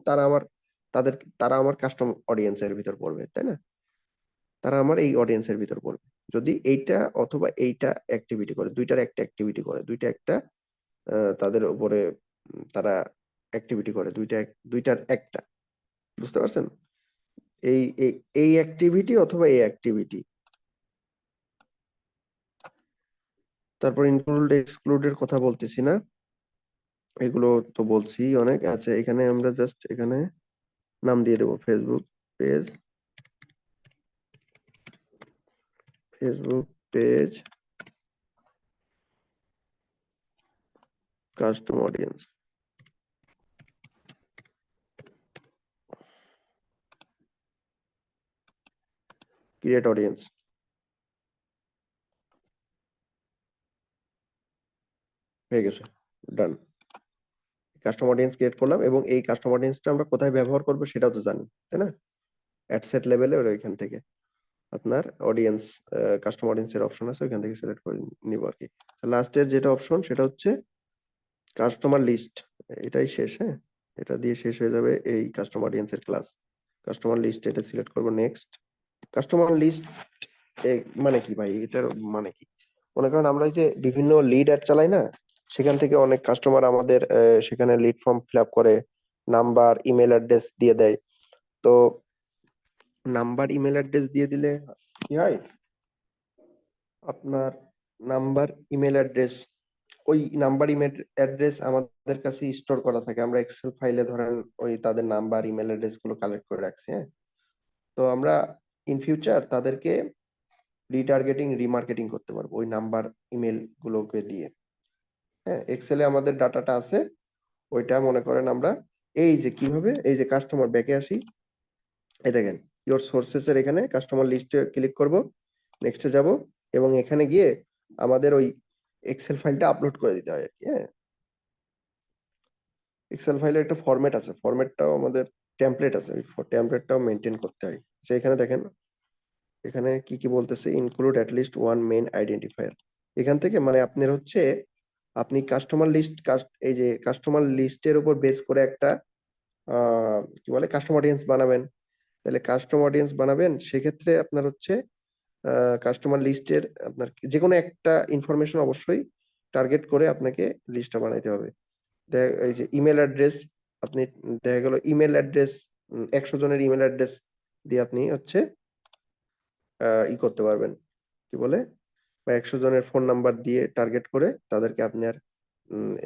তাদের তারা আমার কাস্টম অডিয়েন্সের ভিতর পড়বে, তাই না? তারা আমার এই অডিয়েন্সের ভিতর পড়বে যদি এইটা অথবা এইটা অ্যাক্টিভিটি করে, দুইটার একটা অ্যাক্টিভিটি করে, দুইটা একটা তাদের উপরে তারা অ্যাক্টিভিটি করে, দুইটার একটা, বুঝতে পারছেন? এই এই এই অ্যাক্টিভিটি অথবা এই অ্যাক্টিভিটি। তারপর ইনক্লুড এক্সক্লুডের কথা বলতেছি না, এগুলো তো বলছি অনেক। আচ্ছা, এখানে আমরা জাস্ট এখানে নাম দিয়ে দেবো Facebook page, Facebook page custom audience, create audience. হয়ে গেছে, ডান। কাস্টম অডিয়েন্স ক্রিয়েট করলাম এবং এই কাস্টম অডিয়েন্সটা আমরা কোথায় ব্যবহার করবো সেটাও তো জানি, তাই না? অ্যাডসেট লেভেলে ওইখান থেকে আপনার অডিয়েন্স, কাস্টম অডিয়েন্সের অপশন আছে, ওইখান থেকে সিলেক্ট করে নিব আর কি। লাস্টের যেটা অপশন সেটা হচ্ছে কাস্টমার লিস্ট, এটাই শেষ। হ্যাঁ, এটা দিয়ে শেষ হয়ে যাবে এই কাস্টম অডিয়েন্সের ক্লাস। কাস্টমার লিস্ট এটা সিলেক্ট করব, নেক্সট। কাস্টমার লিস্ট মানে কি ভাই, এটার মানে কি? মনে করেন আমরা এই যে বিভিন্ন লিড অ্যাড চালাই না, সেখান থেকে অনেক কাস্টমার আমাদের সেখানে লিড ফর্ম ফিল আপ করে, নাম্বার ইমেল অ্যাড্রেস দিয়ে দেয়। তো নাম্বার ইমেল অ্যাড্রেস দিয়ে দিলে কি হয়, আপনার নাম্বার ইমেল অ্যাড্রেস, ওই নাম্বার ইমেল অ্যাড্রেস আমাদের কাছে স্টোর করা থাকে। আমরা এক্সেল ফাইলে ধরেন ওই তাদের নাম্বার ইমেল অ্যাড্রেস গুলো কালেক্ট করে রাখছি। হ্যাঁ, তো আমরা ইন ফিউচার তাদেরকে রিটার্গেটিং রিমার্কেটিং করতে পারবো ওই নাম্বার ইমেল গুলোকে দিয়ে। হ্যাঁ, এক্সেলে আমাদের ডাটাটা আছে, ওইটা মনে করেন আমরা এই যে কিভাবে, এই যে কাস্টমার ব্যাকে আসি, এই দেখেন ইওর সোর্সেস এর এখানে কাস্টমার লিস্টে ক্লিক করব, নেক্সটে যাব এবং এখানে গিয়ে আমাদের ওই এক্সেল ফাইলটা আপলোড করে দিতে হয় আর কি। হ্যাঁ, এক্সেল ফাইলের একটা ফরম্যাট আছে, ফরম্যাটটাও আমাদের টেমপ্লেট আছে, ওই টেমপ্লেটটাও মেনটেন করতে হয়। সো এখানে দেখেন, এখানে কি কি বলতেছে, include at least one main identifier. এখান থেকে মানে আপনার হচ্ছে আপনি কাস্টমার লিস্ট, এই যে কাস্টমার লিস্টের উপর বেস করে একটা কি বলে কাস্টম অডিয়েন্স বানাবেন। তাহলে কাস্টম অডিয়েন্স বানাবেন, সেক্ষেত্রে আপনার হচ্ছে কাস্টমার লিস্টের আপনার যে কোনো একটা ইনফরমেশন অবশ্যই টার্গেট করে আপনাকে লিস্টটা বানাইতে হবে। এই যে ইমেল অ্যাড্রেস, আপনি দেখা গেল ইমেল অ্যাড্রেস 100 জনের ইমেল অ্যাড্রেস দিয়ে আপনি হচ্ছে ই করতে পারবেন, কি বলে, বা 100 জনের ফোন নাম্বার দিয়ে টার্গেট করে তাদেরকে আপনি আর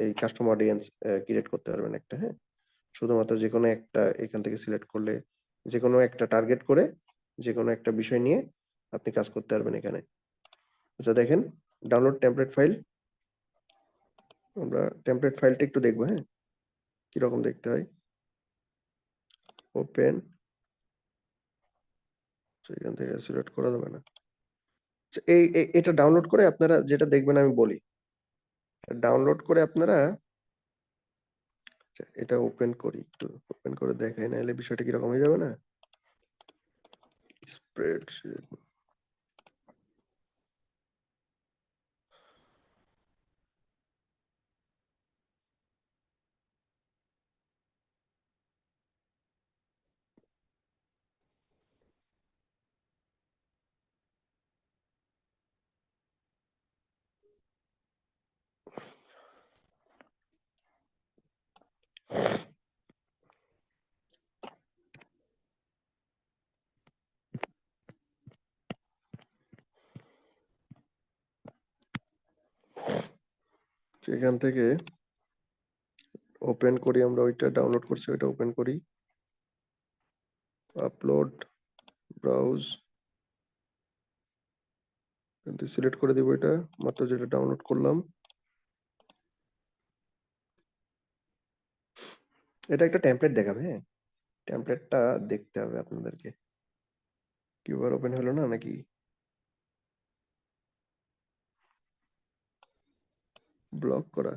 এই কাস্টমার অডিয়েন্স ক্রিয়েট করতে পারবেন একটা। হ্যাঁ, শুধুমাত্র যে কোনো একটা এখান থেকে সিলেক্ট করলে, যে কোনো একটা টার্গেট করে যে কোনো একটা বিষয় নিয়ে আপনি কাজ করতে পারবেন এখানে। আচ্ছা দেখেন, ডাউনলোড টেমপ্লেট ফাইল, আমরা টেমপ্লেট ফাইলটা একটু দেখবো। হ্যাঁ, কিরকম দেখতে হয়। ওপেন, এখান থেকে সিলেক্ট করা যাবে না। আচ্ছা, এটা ডাউনলোড করে আপনারা যেটা দেখবেন আমি বলি, ডাউনলোড করে আপনারা, আচ্ছা, এটা ওপেন করি, একটু ওপেন করে দেখাই, নাহলে বিষয়টা কিরকম হয়ে যাবে না। স্প্রেডশিট, এখান থেকে ওপেন করি, আমরা ওইটা ডাউনলোড করছি, ওইটা ওপেন করি, আপলোড, ব্রাউজ, সিলেক্ট করে দিব এটা মাত্র যেটা ডাউনলোড করলাম। এটা একটা টেমপ্লেট দেখাবে। হ্যাঁ, টেমপ্লেটটা দেখতে হবে আপনাদেরকে। কিউবার ওপেন হলো না নাকি? ব্লক করা।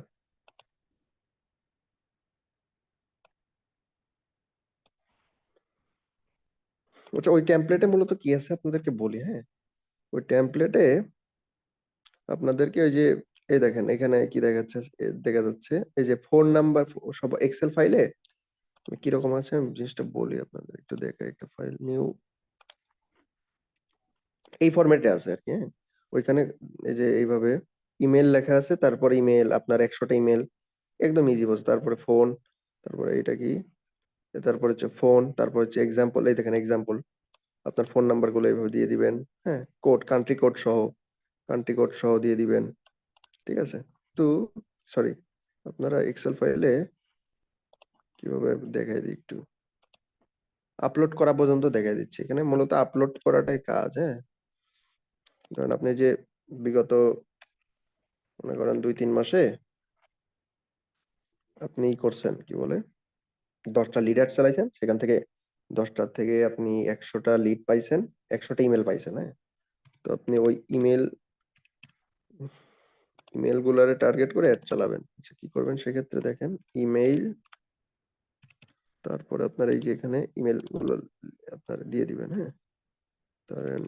আচ্ছা, ওই টেমপ্লেটে মূলত কি আছে আপনাদেরকে বলি। হ্যাঁ, ওই টেমপ্লেটে আপনাদেরকে ওই যে এই দেখেন এখানে কি দেখা যাচ্ছে এই যে ফোন নাম্বার সব এক্সেল ফাইলে কিরকম আছে আমি জিনিসটা বলি আপনাদের একটু দেখে একটা ফাইল নিউ এই ফরম্যাটে আছে আর কি হ্যাঁ ওইখানে এই যে এইভাবে ইমেল লেখা আছে তারপরে ইমেল আপনার 100টা ইমেল একদম ইজি বস তারপরে ফোন তারপরে এটা কি তারপরে হচ্ছে ফোন তারপর হচ্ছে এক্সাম্পল এই দেখেন এক্সাম্পল আপনার ফোন নাম্বার গুলো এইভাবে দিয়ে দিবেন হ্যাঁ কোড কান্ট্রি কোড সহ দিয়ে দিবেন ঠিক আছে তো সরি আপনারা এক্সেল ফাইলে কিভাবে দেখাই দিই একটু আপলোড করা পর্যন্ত দেখাই দিচ্ছি এখানে মূলত আপলোড করাটাই কাজ হ্যাঁ ধরেন আপনি যে বিগত মনে করেন 2-3 মাসে আপনি করছেন কি বলে 10টা লিড অ্যাড চালাইছেন সেখান থেকে 10টা থেকে আপনি 100টা লিড পাইছেন 100টা ইমেল পাইছেন হ্যাঁ তো আপনি ওই ইমেল গুলারে টার্গেট করে অ্যাড চালাবেন আচ্ছা কি করবেন সেক্ষেত্রে দেখেন ইমেইল তারপরে আপনার এই যে এখানে ইমেল গুলো আপনার দিয়ে দিবেন হ্যাঁ ধরেন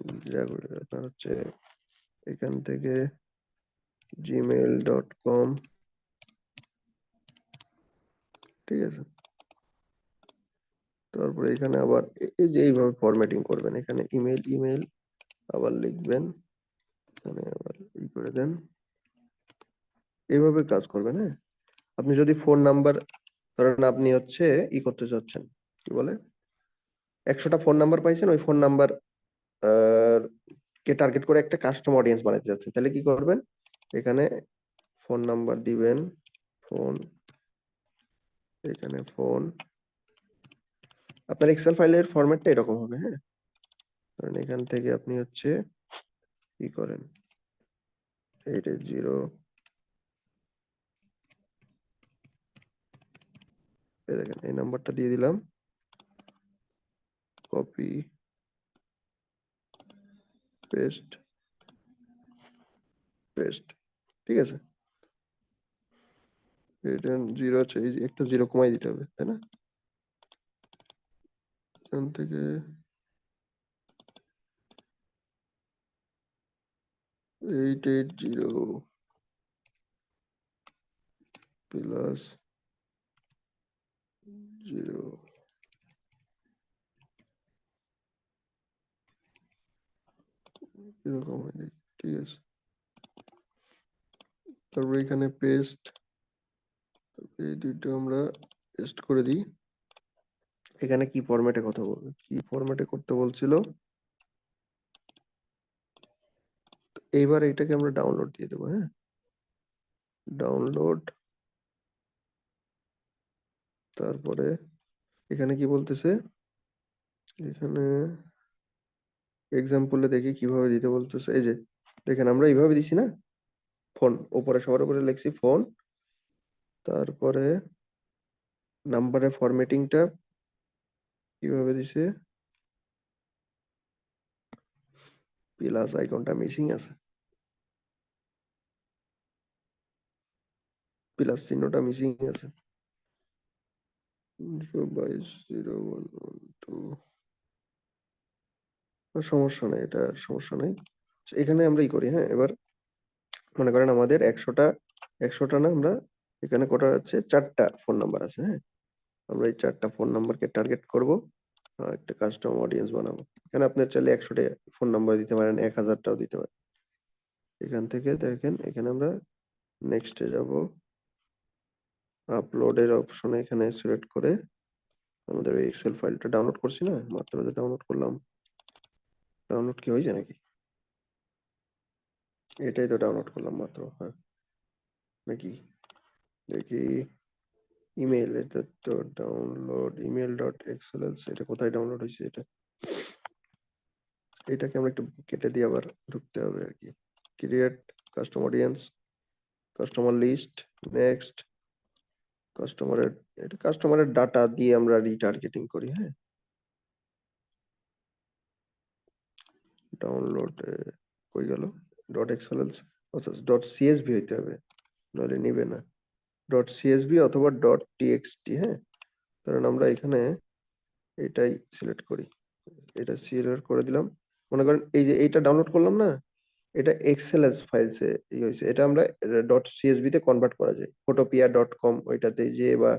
আপনার হচ্ছে এখান থেকে gmail.com ঠিক আছে তারপরে এখানে আবার এই যে এইভাবে ফরম্যাটিং করবেন এখানে ইমেল আবার লিখবেন এখানে আবার করে দেন এইভাবে কাজ করবেন হ্যাঁ আপনি যদি ফোন নাম্বার ধরেন আপনি হচ্ছে করতে চাচ্ছেন কি বলে 100টা ফোন নাম্বার পাইছেন ওই ফোন নাম্বার কে টার্গেট করে একটা কাস্টম অডিয়েন্স বানাতে যাচ্ছেন তাহলে কি করবেন এখানে ফোন নাম্বার দিবেন ফোন এখানে ফোন আপনার এক্সেল ফাইলের ফরম্যাটটা এরকম হবে হ্যাঁ কারণ এখান থেকে আপনি হচ্ছে কি করেন 880 দেখেন এই নাম্বারটা দিয়ে দিলাম কপি পেস্ট পেস্ট ঠিক আছে এটা জিরো আছে এই যে একটা জিরো কমাই দিতে হবে তাই না এখান থেকে 880 প্লাস 0 এরকম হয় নাকি? ঠিক আছে তারপরে এখানে পেস্ট এই দুটো আমরা পেস্ট করে দিই এখানে কি ফরম্যাটে কথা বলবো কি ফরম্যাটে করতে বলছিল এইবার এটাকে আমরা ডাউনলোড দিয়ে দেবো হ্যাঁ ডাউনলোড তারপরে এখানে কি বলতেছে এখানে এক্সাম্পলে দেখি কিভাবে দিতে বলতেছে এই যে দেখেন আমরা এইভাবে দিছি না ফোন উপরে সবার উপরে লিখছি ফোন তারপরে নাম্বারের ফরম্যাটিংটা কিভাবে দিছে প্লাস আইকনটা মিসিং আছে প্লাস চিহ্নটা মিসিং আছে 0220112 সমস্যা নাই এটা সমস্যা নাই এখানে আমরা করি হ্যাঁ এবার মনে করেন আমাদের 100টা না আমরা এখানে কটা আছে 4টা ফোন নাম্বার আছে হ্যাঁ আমরা এই 4টা ফোন নাম্বারকে টার্গেট করব একটা কাস্টম অডিয়েন্স বানাবো এখানে আপনার চাইলে 100টা ফোন নাম্বার দিতে পারেন 1000টাও দিতে পারেন এখান থেকে দেখেন এখানে আমরা নেক্সটে যাব আপলোডের অপশনে এখানে সিলেক্ট করে আমাদের এই এক্সেল ফাইলটা ডাউনলোড করছি না মাত্র ডাউনলোড করলাম ডাউনলোড কি হয়েছে নাকি এটাই তো ডাউনলোড করলাম মাত্র হ্যাঁ নাকি দেখি ইমেল এটা তো ডাউনলোড ইমেল ডট এক্সএলএস এটা কোথায় ডাউনলোড হয়েছে এটাকে আমরা একটু কেটে দিয়ে আবার ঢুকতে হবে আর কি create custom audience customer list next কাস্টমারের এটা কাস্টমারের ডাটা দিয়ে আমরা রিটার্গেটিং করি হ্যাঁ ডাউনলোড কই গেল ডট এক্সএলএস আচ্ছা ডট সিএসভি হইতে হবে নইলে নিবে না ডট সিএসভি অথবা ডট টিএক্সটি হ্যাঁ কারণ আমরা এখানে এটাই সিলেক্ট করি এটা সিলেক্ট করে দিলাম মনে করেন এই যে এইটা ডাউনলোড করলাম না এটা এক্সএলএস ফাইলসে হয়েছে, এটা আমরা ডট সিএসভি তে কনভার্ট করা যায়, ফটোপিয়া.com ওইটাতে যে, বা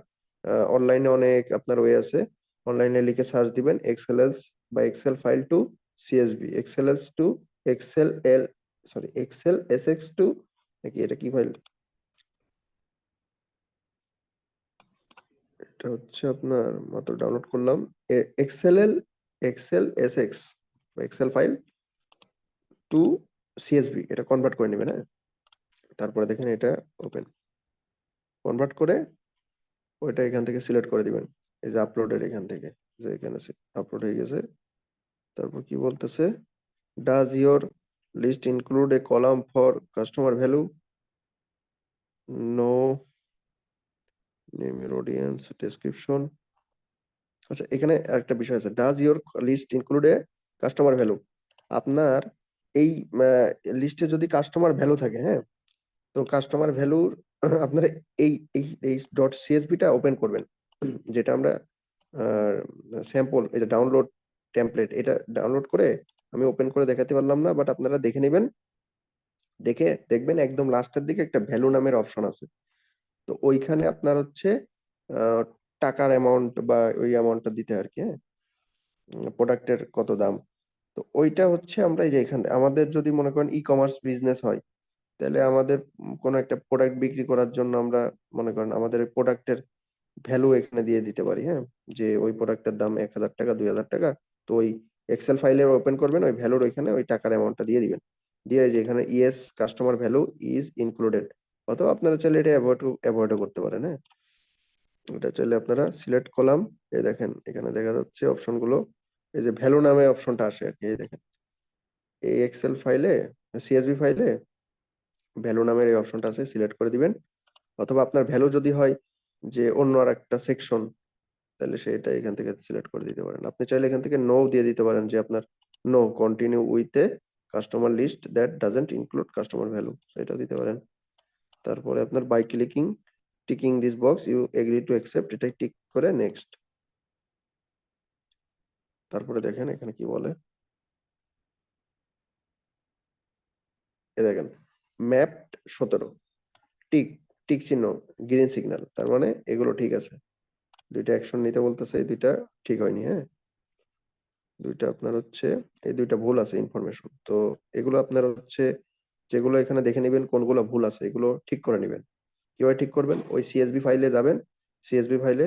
অনলাইনে অনেক আপনার ওয়ে আছে, অনলাইনে লিখে সার্চ দিবেন এক্সএলএস বা excel file to CSV, XLS to excel L, sorry excel SX to নাকি এটা কি ফাইল, এটা হচ্ছে আপনার মাত্র ডাউনলোড করলাম, এক্সএলএল এক্সেল এসএক্স বা এক্সেল ফাইল টু সিএসভি, এটা কনভার্ট করে নেবেন। হ্যাঁ, তারপরে দেখেন এটা ওপেন, কনভার্ট করে ওইটা এখান থেকে সিলেক্ট করে দিবেন, এই যে আপলোডের এখান থেকে, যে এখানে আপলোড হয়ে গেছে। তারপর কি বলতেছে, does your list include a column for customer value, no, name your audience, description. আচ্ছা, এখানে একটা বিষয় আছে, does your list include a customer value, আপনার এই লিস্টে যদি কাস্টমার ভ্যালু থাকে, হ্যাঁ, তো কাস্টমার ভ্যালুর আপনারা এই এই এই ডট সিএসভিটা ওপেন করবেন, যেটা আমরা স্যাম্পল, এই যে ডাউনলোড টেমপ্লেট, এটা ডাউনলোড করে আমি ওপেন করে দেখাতে পারলাম না, বাট আপনারা দেখে নেবেন, দেখে দেখবেন একদম লাস্টের দিকে একটা ভ্যালু নামের অপশন আছে। তো ওইখানে আপনার হচ্ছে আহ, টাকার অ্যামাউন্ট বা ওই অ্যামাউন্টটা দিতে আর কি, হ্যাঁ, প্রোডাক্টের কত দাম। তো ওইটা হচ্ছে আমরা এই যে এখানে আমাদের যদি মনে করেন ই কমার্স বিজনেস হয়, তাহলে আমাদের কোনো একটা প্রোডাক্ট বিক্রি করার জন্য আমরা মনে করেন আমাদের ওই প্রোডাক্টের ভ্যালু এখানে দিয়ে দিতে পারি, হ্যাঁ, যে ওই প্রোডাক্টের দাম 1,000 টাকা, 2,000 টাকা, তো ওই এক্সেল ফাইলে ওপেন করবেন, ওই ভ্যালুর ওইখানে ওই টাকার অ্যামাউন্টটা দিয়ে দিবেন, দিয়ে যে এখানে yes customer value is included, অথবা আপনারা চাইলে এটা অ্যাভয়েডও করতে পারেন। হ্যাঁ, এটা চাইলে আপনারা সিলেক্ট করলাম, এই দেখেন এখানে দেখা যাচ্ছে অপশন গুলো, এই যে ভ্যালু নামে অপশনটা আসে আর কি, এই দেখেন এই এক্সেল ফাইলে, সিএসভি ফাইলে ভ্যালু নামের এই অপশনটা আছে, সিলেক্ট করে দিবেন। অথবা আপনার ভ্যালু যদি হয় যে অন্য আর একটা সেকশন, তাহলে সেটা এখান থেকে সিলেক্ট করে দিতে পারেন। আপনি চাইলে এখান থেকে নো দিয়ে দিতে পারেন, যে আপনার no continue with a customer list that doesn't include customer value, সেটা দিতে পারেন। তারপরে আপনার by clicking ticking this box you agree to accept, এটাই টিক করে নেক্সট। তারপরে দেখেন এখানে কি বলে, এ দেখেন ম্যাপড 17, টিক, টিক চিহ্ন, গ্রিন সিগন্যাল, তার মানে এগুলো ঠিক আছে। দুইটা অ্যাকশন নিতে বলতেছে, এই দুইটা ঠিক হয়নি, হ্যাঁ, দুইটা আপনার হচ্ছে, এই দুইটা ভুল আছে ইনফরমেশন। তো এগুলো আপনার হচ্ছে, যেগুলো এখানে দেখে নেবেন কোনগুলো ভুল আছে, এগুলো ঠিক করে নেবেন। কিভাবে ঠিক করবেন, ওই সিএসবি ফাইলে যাবেন, সিএসবি ফাইলে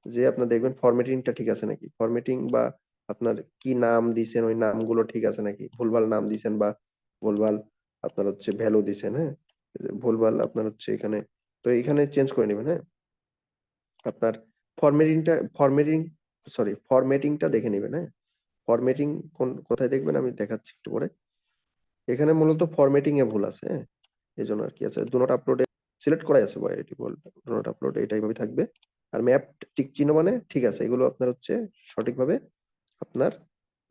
যে আপনার দেখবেন ফরম্যাটিংটা ঠিক আছে নাকি, ফরম্যাটিং বা আপনার কি নাম দিছেন ওই নামগুলো ঠিক আছে নাকি, ভুলভাল নাম দিছেন বা ভুলভাল আপনার হচ্ছে ভ্যালু দিছেন, হ্যাঁ, ভুলভাল আপনার হচ্ছে এখানে, তো এখানে চেঞ্জ করে নেবেন। হ্যাঁ, আপনার ফরম্যাটিংটা দেখে নেবেন। হ্যাঁ, ফরম্যাটিং কোথায় দেখবেন আমি দেখাচ্ছি একটু পরে। এখানে মূলত ফরম্যাটিং এ ভুল আছে, হ্যাঁ, এই জন্য আর কি আছে, ডু নট আপলোডে সিলেক্ট করাই আছে ভাই, এটি বল, ডু নট আপলোড এটাই ভাবে থাকবে। আর ম্যাপ টিক চিহ্ন মানে ঠিক আছে, এগুলো আপনার হচ্ছে সঠিকভাবে আপনার,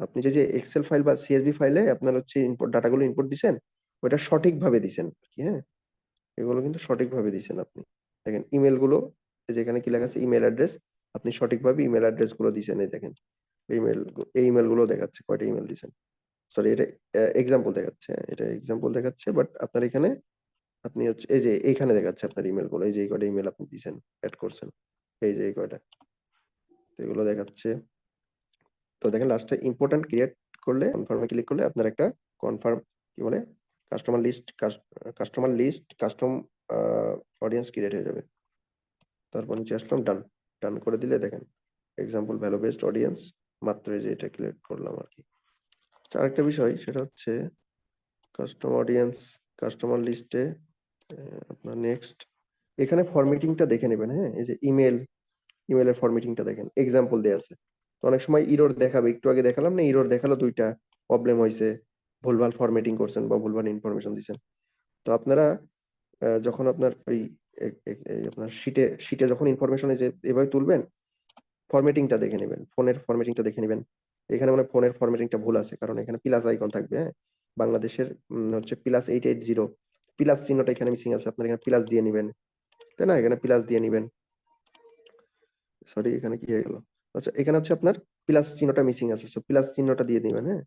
আপনি যে যে এক্সেল ফাইল বা সিএসভি ফাইলে আপনার হচ্ছে ইনপুট ডাটাগুলো ইনপুট দিছেন, ওইটা সঠিকভাবে দিছেন আর কি, হ্যাঁ, এগুলো কিন্তু সঠিকভাবে দিছেন আপনি। দেখেন ইমেল গুলো, এই যে এখানে কি লেখা আছে ইমেল অ্যাড্রেস, আপনি সঠিকভাবে ইমেল অ্যাড্রেস গুলো দিছেন, এই দেখেন ইমেল, এই ইমেল গুলো দেখাচ্ছে কয়টা ইমেল দিছেন, সরি এটা এক্সাম্পল দেখাচ্ছে, এটা এক্সাম্পল দেখাচ্ছে, বাট আপনার এখানে আপনি হচ্ছে এই যে এইখানে দেখাচ্ছে আপনার ইমেল গুলো, এই যে এই কয়টা ইমেল আপনি দিয়েছেন, অ্যাড করছেন, এই যে এই কয়টা, তো এগুলো দেখাচ্ছে। তো দেখেন লাস্টে ইম্পর্টেন্ট ক্রিয়েট করলে, কনফার্মে ক্লিক করলে আপনার একটা কনফার্ম কি বলে কাস্টম অডিয়েন্স ক্রিয়েট হয়ে যাবে। তারপর নিচে আসলাম, ডান, ডান করে দিলে দেখেন এক্সাম্পল ভ্যালু বেসড অডিয়েন্স, মাত্র এই যে এটা ক্রিয়েট করলাম আর কি। আরেকটা বিষয় সেটা হচ্ছে কাস্টম অডিয়েন্স, কাস্টমার লিস্টে আপনার নেক্সট, এখানে ফরম্যাটিংটা দেখে নেবেন। হ্যাঁ, এই যে ইমেলের ফরম্যাটিংটা দেখেন এক্সাম্পল দেয়া আছে। তো অনেক সময় ইরর দেখাবে, একটু আগে দেখালাম না, ইরর দেখালো দুইটা প্রবলেম হয়েছে, ভুলভাল ফরম্যাটিং করছেন বা ভুলভাল ইনফরমেশন দিচ্ছেন। তো আপনারা যখন আপনার ওই এই আপনার শিটে যখন ইনফরমেশন যে এভাবে তুলবেন, ফরম্যাটিংটা দেখে নেবেন, ফোনের ফরম্যাটিংটা দেখে নেবেন। এখানে মানে ফোনের ফরম্যাটিংটা ভুল আছে, কারণ এখানে প্লাস আইকন থাকবে, হ্যাঁ, বাংলাদেশের হচ্ছে +880, প্লাস চিহ্নটা এখানে মিসিং আছে, আপনার এখানে প্লাস দিয়ে নেবেন, তাই না, এখানে প্লাস দিয়ে নেবেন, সরি এখানে কি হয়ে গেল, আচ্ছা এখানে হচ্ছে আপনার প্লাস চিহ্নটা মিসিং আছে, সো প্লাস চিহ্নটা দিয়ে দিবেন। হ্যাঁ,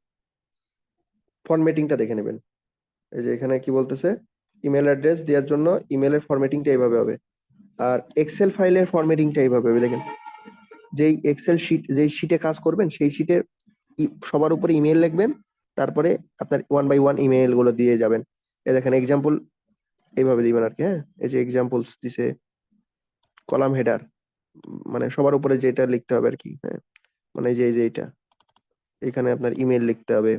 ফরম্যাটিংটা দেখে নেবেন, এই যে এখানে কি বলতেছে, ইমেল অ্যাড্রেস দেওয়ার জন্য ইমেলের ফরম্যাটিংটা এইভাবে হবে, আর এক্সেল ফাইলের ফরম্যাটিংটা এইভাবে হবে। দেখেন, যেই এক্সেল শিট, যেই শিটে কাজ করবেন সেই শিটে সবার উপরে ইমেল লিখবেন, তারপরে আপনার 1 বাই 1 ইমেল গুলো দিয়ে যাবেন। এই দেখেন এক্সাম্পল এইভাবে দিবেন আর কি। হ্যাঁ, এই যে এক্সাম্পলস দিছে, কলাম হেডার, মানে সবার উপরে যেটা লিখতে হবে আর কি। হ্যাঁ, মানে এই যে এটা, এখানে আপনার ইমেল লিখতে হবে,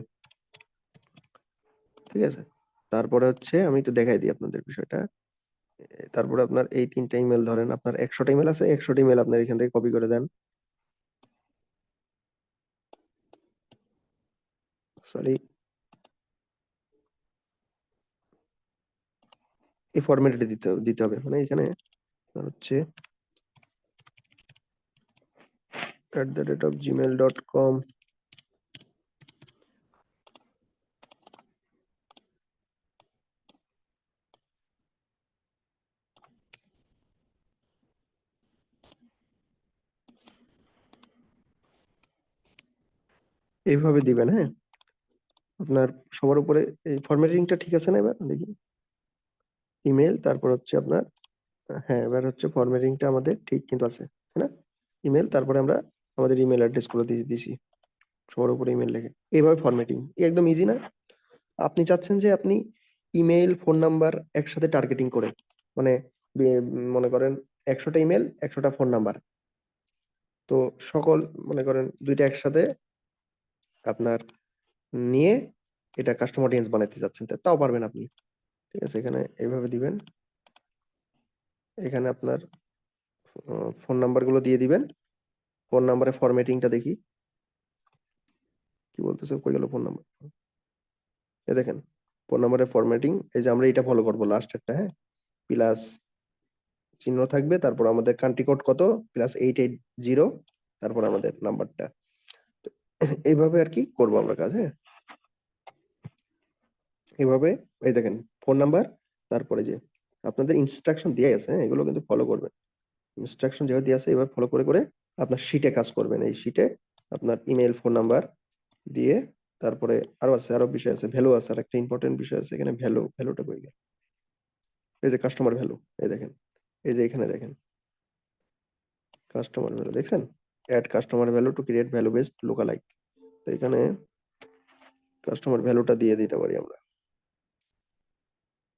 ঠিক আছে। তারপরে হচ্ছে আমি একটু দেখাই দিই আপনাদের বিষয়টা। তারপরে আপনার এই 3টা ইমেল, ধরেন আপনার 100টা ইমেল আছে, 100টা ইমেল আপনার এখান থেকে কপি করে দেন। সরি, এই ফরম্যাটে দিতে হবে, মানে এখানে আপনার হচ্ছে @gmail.com, এইভাবে দিবেন। হ্যাঁ, আপনার সবার উপরে এই ফরম্যাটিংটা ঠিক আছে না? এবার দেখি, ইমেল, তারপর হচ্ছে আপনার, হ্যাঁ এবার হচ্ছে ফরম্যাটিংটা আমাদের ঠিক কিন্তু আছে, তাই না? ইমেল, তারপরে আমরা আমাদের ইমেল অ্যাড্রেস গুলো দিয়ে দিছি সবার উপরে ইমেল লিখে, এইভাবে ফরম্যাটিং একদম ইজি না? আপনি চাচ্ছেন যে আপনি ইমেল, ফোন নাম্বার একসাথে টার্গেটিং করে, মানে মনে করেন 100টা ইমেল, 100টা ফোন নাম্বার, তো সকল মনে করেন দুইটা একসাথে আপনার নিয়ে এটা কাস্টমার অডিয়েন্স বানাইতে চাচ্ছেন, তাও পারবেন আপনি। ঠিক আছে, এখানে এইভাবে দিবেন, এখানে আপনার ফোন নাম্বার গুলো দিয়ে দিবেন। ফোন নাম্বারের ফরম্যাটিংটা দেখি কি বলতেছে, কই গেল ফোন নাম্বার। এই দেখেন ফোন নাম্বারের ফরম্যাটিং, এই যে আমরা এটা ফলো করবো লাস্টেরটা। হ্যাঁ, প্লাস চিহ্ন থাকবে, তারপর আমাদের কান্ট্রি কোড কত, +880, তারপর আমাদের নাম্বারটা। এইভাবে আর কি করবো আমরা কাজ। হ্যাঁ, এইভাবে, এই দেখেন ফোন নাম্বার, তারপরে যে আপনাদের ইনস্ট্রাকশন দিয়ে আছে, হ্যাঁ, এগুলো কিন্তু ফলো করবেন। ইনস্ট্রাকশন যেভাবে দিয়ে আছে এভাবে ফলো করে করে আপনার শিটে কাজ করবেন। এই শিটে আপনার ইমেল, ফোন নাম্বার দিয়ে, তারপরে আরো আছে, আরো বিষয় আছে, ভ্যালু আছে, আর একটা ইম্পর্টেন্ট বিষয় আছে এখানে, ভ্যালুটা কই গেল, এই যে কাস্টমার ভ্যালু, এই দেখেন, এই যে এখানে দেখেন কাস্টমার ভ্যালু, দেখছেন, add customer value to create value based lookalike. তো এখানে কাস্টমার ভ্যালুটা দিয়ে দিতে পারি আমরা।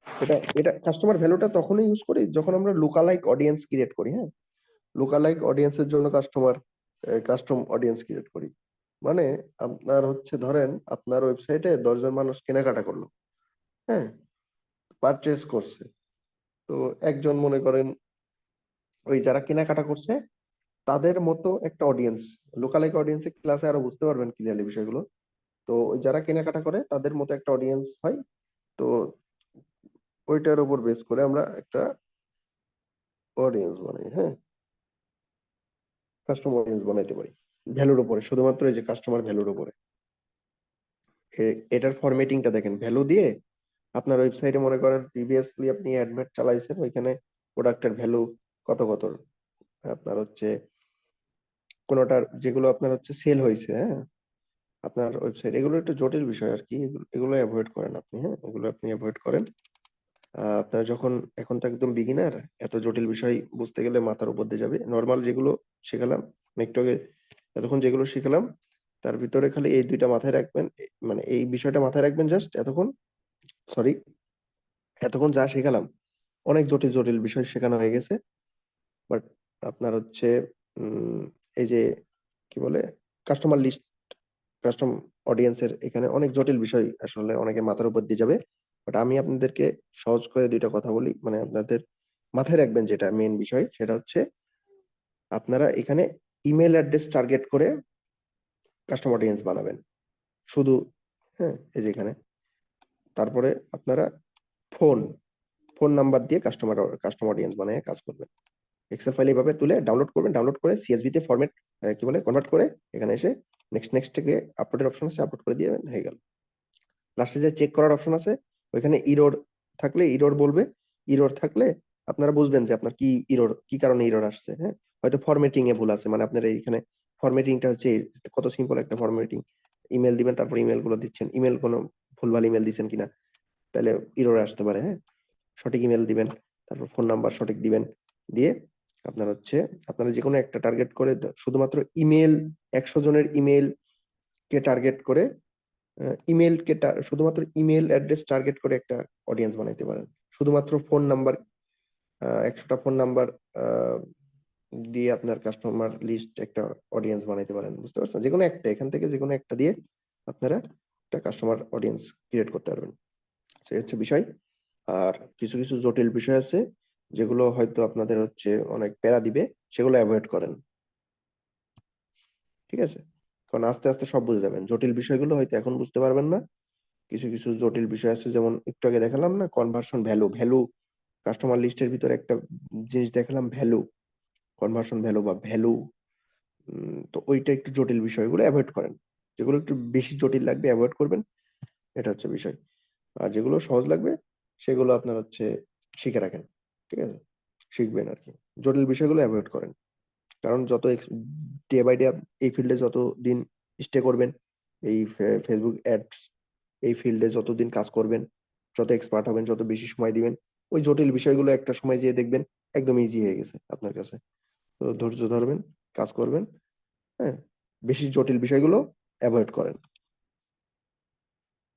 এটা এটা কাস্টমার ভ্যালুটা তখনই ইউজ করি যখন আমরা লোকালাইক অডিয়েন্স ক্রিয়েট করি। হ্যাঁ, লোকালাইক অডিয়েন্সের জন্য কাস্টম অডিয়েন্স ক্রিয়েট করি। মানে আপনার হচ্ছে ধরেন আপনার ওয়েবসাইটে 10 জন মানুষ কেনাকাটা করলো, হ্যাঁ, পারচেজ করছে, তো একজন মনে করেন ওই যারা কেনাকাটা করছে তাদের মতো একটা অডিয়েন্স, লোকালাইক অডিয়েন্সে ক্লাসে আরো বুঝতে পারবেন ক্লিয়ারলি বিষয়গুলো। তো ওই যারা কেনাকাটা করে তাদের মতো একটা অডিয়েন্স হয়, তো ওইটার উপর বেস করে আমরা একটা অডিয়েন্স বানাই। হ্যাঁ, কাস্টমার অডিয়েন্স বানাইতে পারি ভ্যালুর উপরে, শুধুমাত্র এই যে কাস্টমার ভ্যালুর উপরে। এটার ফরম্যাটিংটা দেখেন, ভ্যালু দিয়ে আপনার ওয়েবসাইটে মনে করেন প্রিভিয়াসলি আপনি অ্যাডভার্ট চালাইছেন, ওইখানে প্রোডাক্টের ভ্যালু কত কত আপনার হচ্ছে, কোনোটার যেগুলো আপনার হচ্ছে সেল হয়েছে, হ্যাঁ, আপনার ওয়েবসাইট, এগুলো একটু জটিল বিষয় আর কি, এগুলো অ্যাভয়েড করেন আপনি। হ্যাঁ, এগুলো আপনি অ্যাভয়েড করেন। আপনার যখন, এখন তো একদম বিগিনার, এত জটিল বিষয় বুঝতে গেলে মাথার উপর দিয়ে যাবে। নর্মাল যেগুলো শেখালাম, আমি একটু আগে এতক্ষণ যেগুলো শিখালাম, তার ভিতরে খালি এই দুইটা মাথায় রাখবেন, মানে এই বিষয়টা মাথায় রাখবেন জাস্ট এতক্ষণ, সরি, এতক্ষণ যা শেখালাম অনেক জটিল জটিল বিষয় শেখানো হয়ে গেছে। বাট আপনার হচ্ছে উম এই যে কি বলে, কাস্টমার লিস্ট, কাস্টম অডিয়েন্সের এখানে অনেক জটিল বিষয় আসলে অনেকে মাথার উপর দিয়ে যাবে। বাট আমি আপনাদেরকে সহজ করে দুইটা কথা বলি, মানে আপনাদের মাথায় রাখবেন যেটা মেইন বিষয়, সেটা হচ্ছে আপনারা এখানে ইমেল অ্যাড্রেস টার্গেট করে কাস্টম অডিয়েন্স বানাবেন শুধু। হ্যাঁ, এই যে এখানে, তারপরে আপনারা ফোন ফোন নাম্বার দিয়ে কাস্টম অডিয়েন্স বানিয়ে কাজ করবেন। এক্সেল ফাইল এইভাবে তুলে ডাউনলোড করবেন, ডাউনলোড করে সিএসভি তে ফরম্যাট কি বলে কনভার্ট করে এখানে এসে নেক্সট নেক্সট থেকে আপলোডের অপশন আছে, আপলোড করে দিয়ে হয়ে গেল। লাস্টে যে চেক করার অপশন আছে, ওইখানে ইরর থাকলে ইরর বলবে, ইরর থাকলে আপনারা বুঝবেন যে আপনার কি ইরর, কি কারণে ইরর আসছে। হ্যাঁ, হয়তো ফরম্যাটিং এ ভুল আছে, মানে আপনার এইখানে ফরম্যাটিংটা হচ্ছে কত সিম্পল একটা ফরম্যাটিং, ইমেল দিবেন, তারপর ইমেল গুলো দিচ্ছেন, ইমেল কোনো ভুলভাল ইমেল দিচ্ছেন কিনা, তাহলে ইরর আসতে পারে। হ্যাঁ, সঠিক ইমেল দিবেন, তারপর ফোন নাম্বার সঠিক দিবেন, দিয়ে আপনার হচ্ছে আপনারা যে কোনো একটা টার্গেট করে শুধুমাত্র ইমেল 100 জনের ইমেল কে টার্গেট করে শুধুমাত্র ইমেল অ্যাড্রেস টার্গেট করে একটা অডিয়েন্স বানাইতে পারেন। শুধুমাত্র ফোন নাম্বার 100টা ফোন নাম্বার দিয়ে আপনার কাস্টমার লিস্ট একটা অডিয়েন্স বানাইতে পারেন। বুঝতে পারছেন? যেকোনো একটা এখান থেকে যেকোনো একটা দিয়ে আপনারা একটা কাস্টমার অডিয়েন্স ক্রিয়েট করতে পারবেন। সেই হচ্ছে বিষয়। আর কিছু কিছু জটিল বিষয় আছে যেগুলো হয়তো আপনাদের হচ্ছে অনেক প্যারা দিবে, সেগুলো অ্যাভয়েড করেন। ঠিক আছে? কারণ আস্তে আস্তে সব বুঝে যাবেন। জটিল বিষয়গুলো হয়তো এখন বুঝতে পারবেন না। কিছু কিছু জটিল বিষয় আছে, যেমন একটু আগে দেখালাম না কনভার্সন ভ্যালু, কাস্টমার লিস্টের ভিতরে একটা জিনিস দেখালাম ভ্যালু, কনভার্সন ভ্যালু বা ভ্যালু। তো ওইটা একটু জটিল বিষয়গুলো অ্যাভয়েড করেন। যেগুলো একটু বেশি জটিল লাগবে অ্যাভয়েড করবেন, এটা হচ্ছে বিষয়। আর যেগুলো সহজ লাগবে সেগুলো আপনার হচ্ছে শিখে রাখেন। ঠিক আছে? শিখবেন আর কি। জটিল বিষয়গুলো অ্যাভয়েড করেন। কারণ যত ডে বাই ডে এই ফিল্ডে যত দিন স্টে করবেন, এই ফেসবুক অ্যাডস এই ফিল্ডে যতদিন কাজ করবেন, যত এক্সপার্ট হবেন, যত বেশি সময় দিবেন, ওই জটিল বিষয়গুলো একটা সময় যেয়ে দেখবেন একদম ইজি হয়ে গেছে আপনার কাছে। তো ধৈর্য ধরবেন, কাজ করবেন। হ্যাঁ, বেশি জটিল বিষয়গুলো অ্যাভয়েড করেন।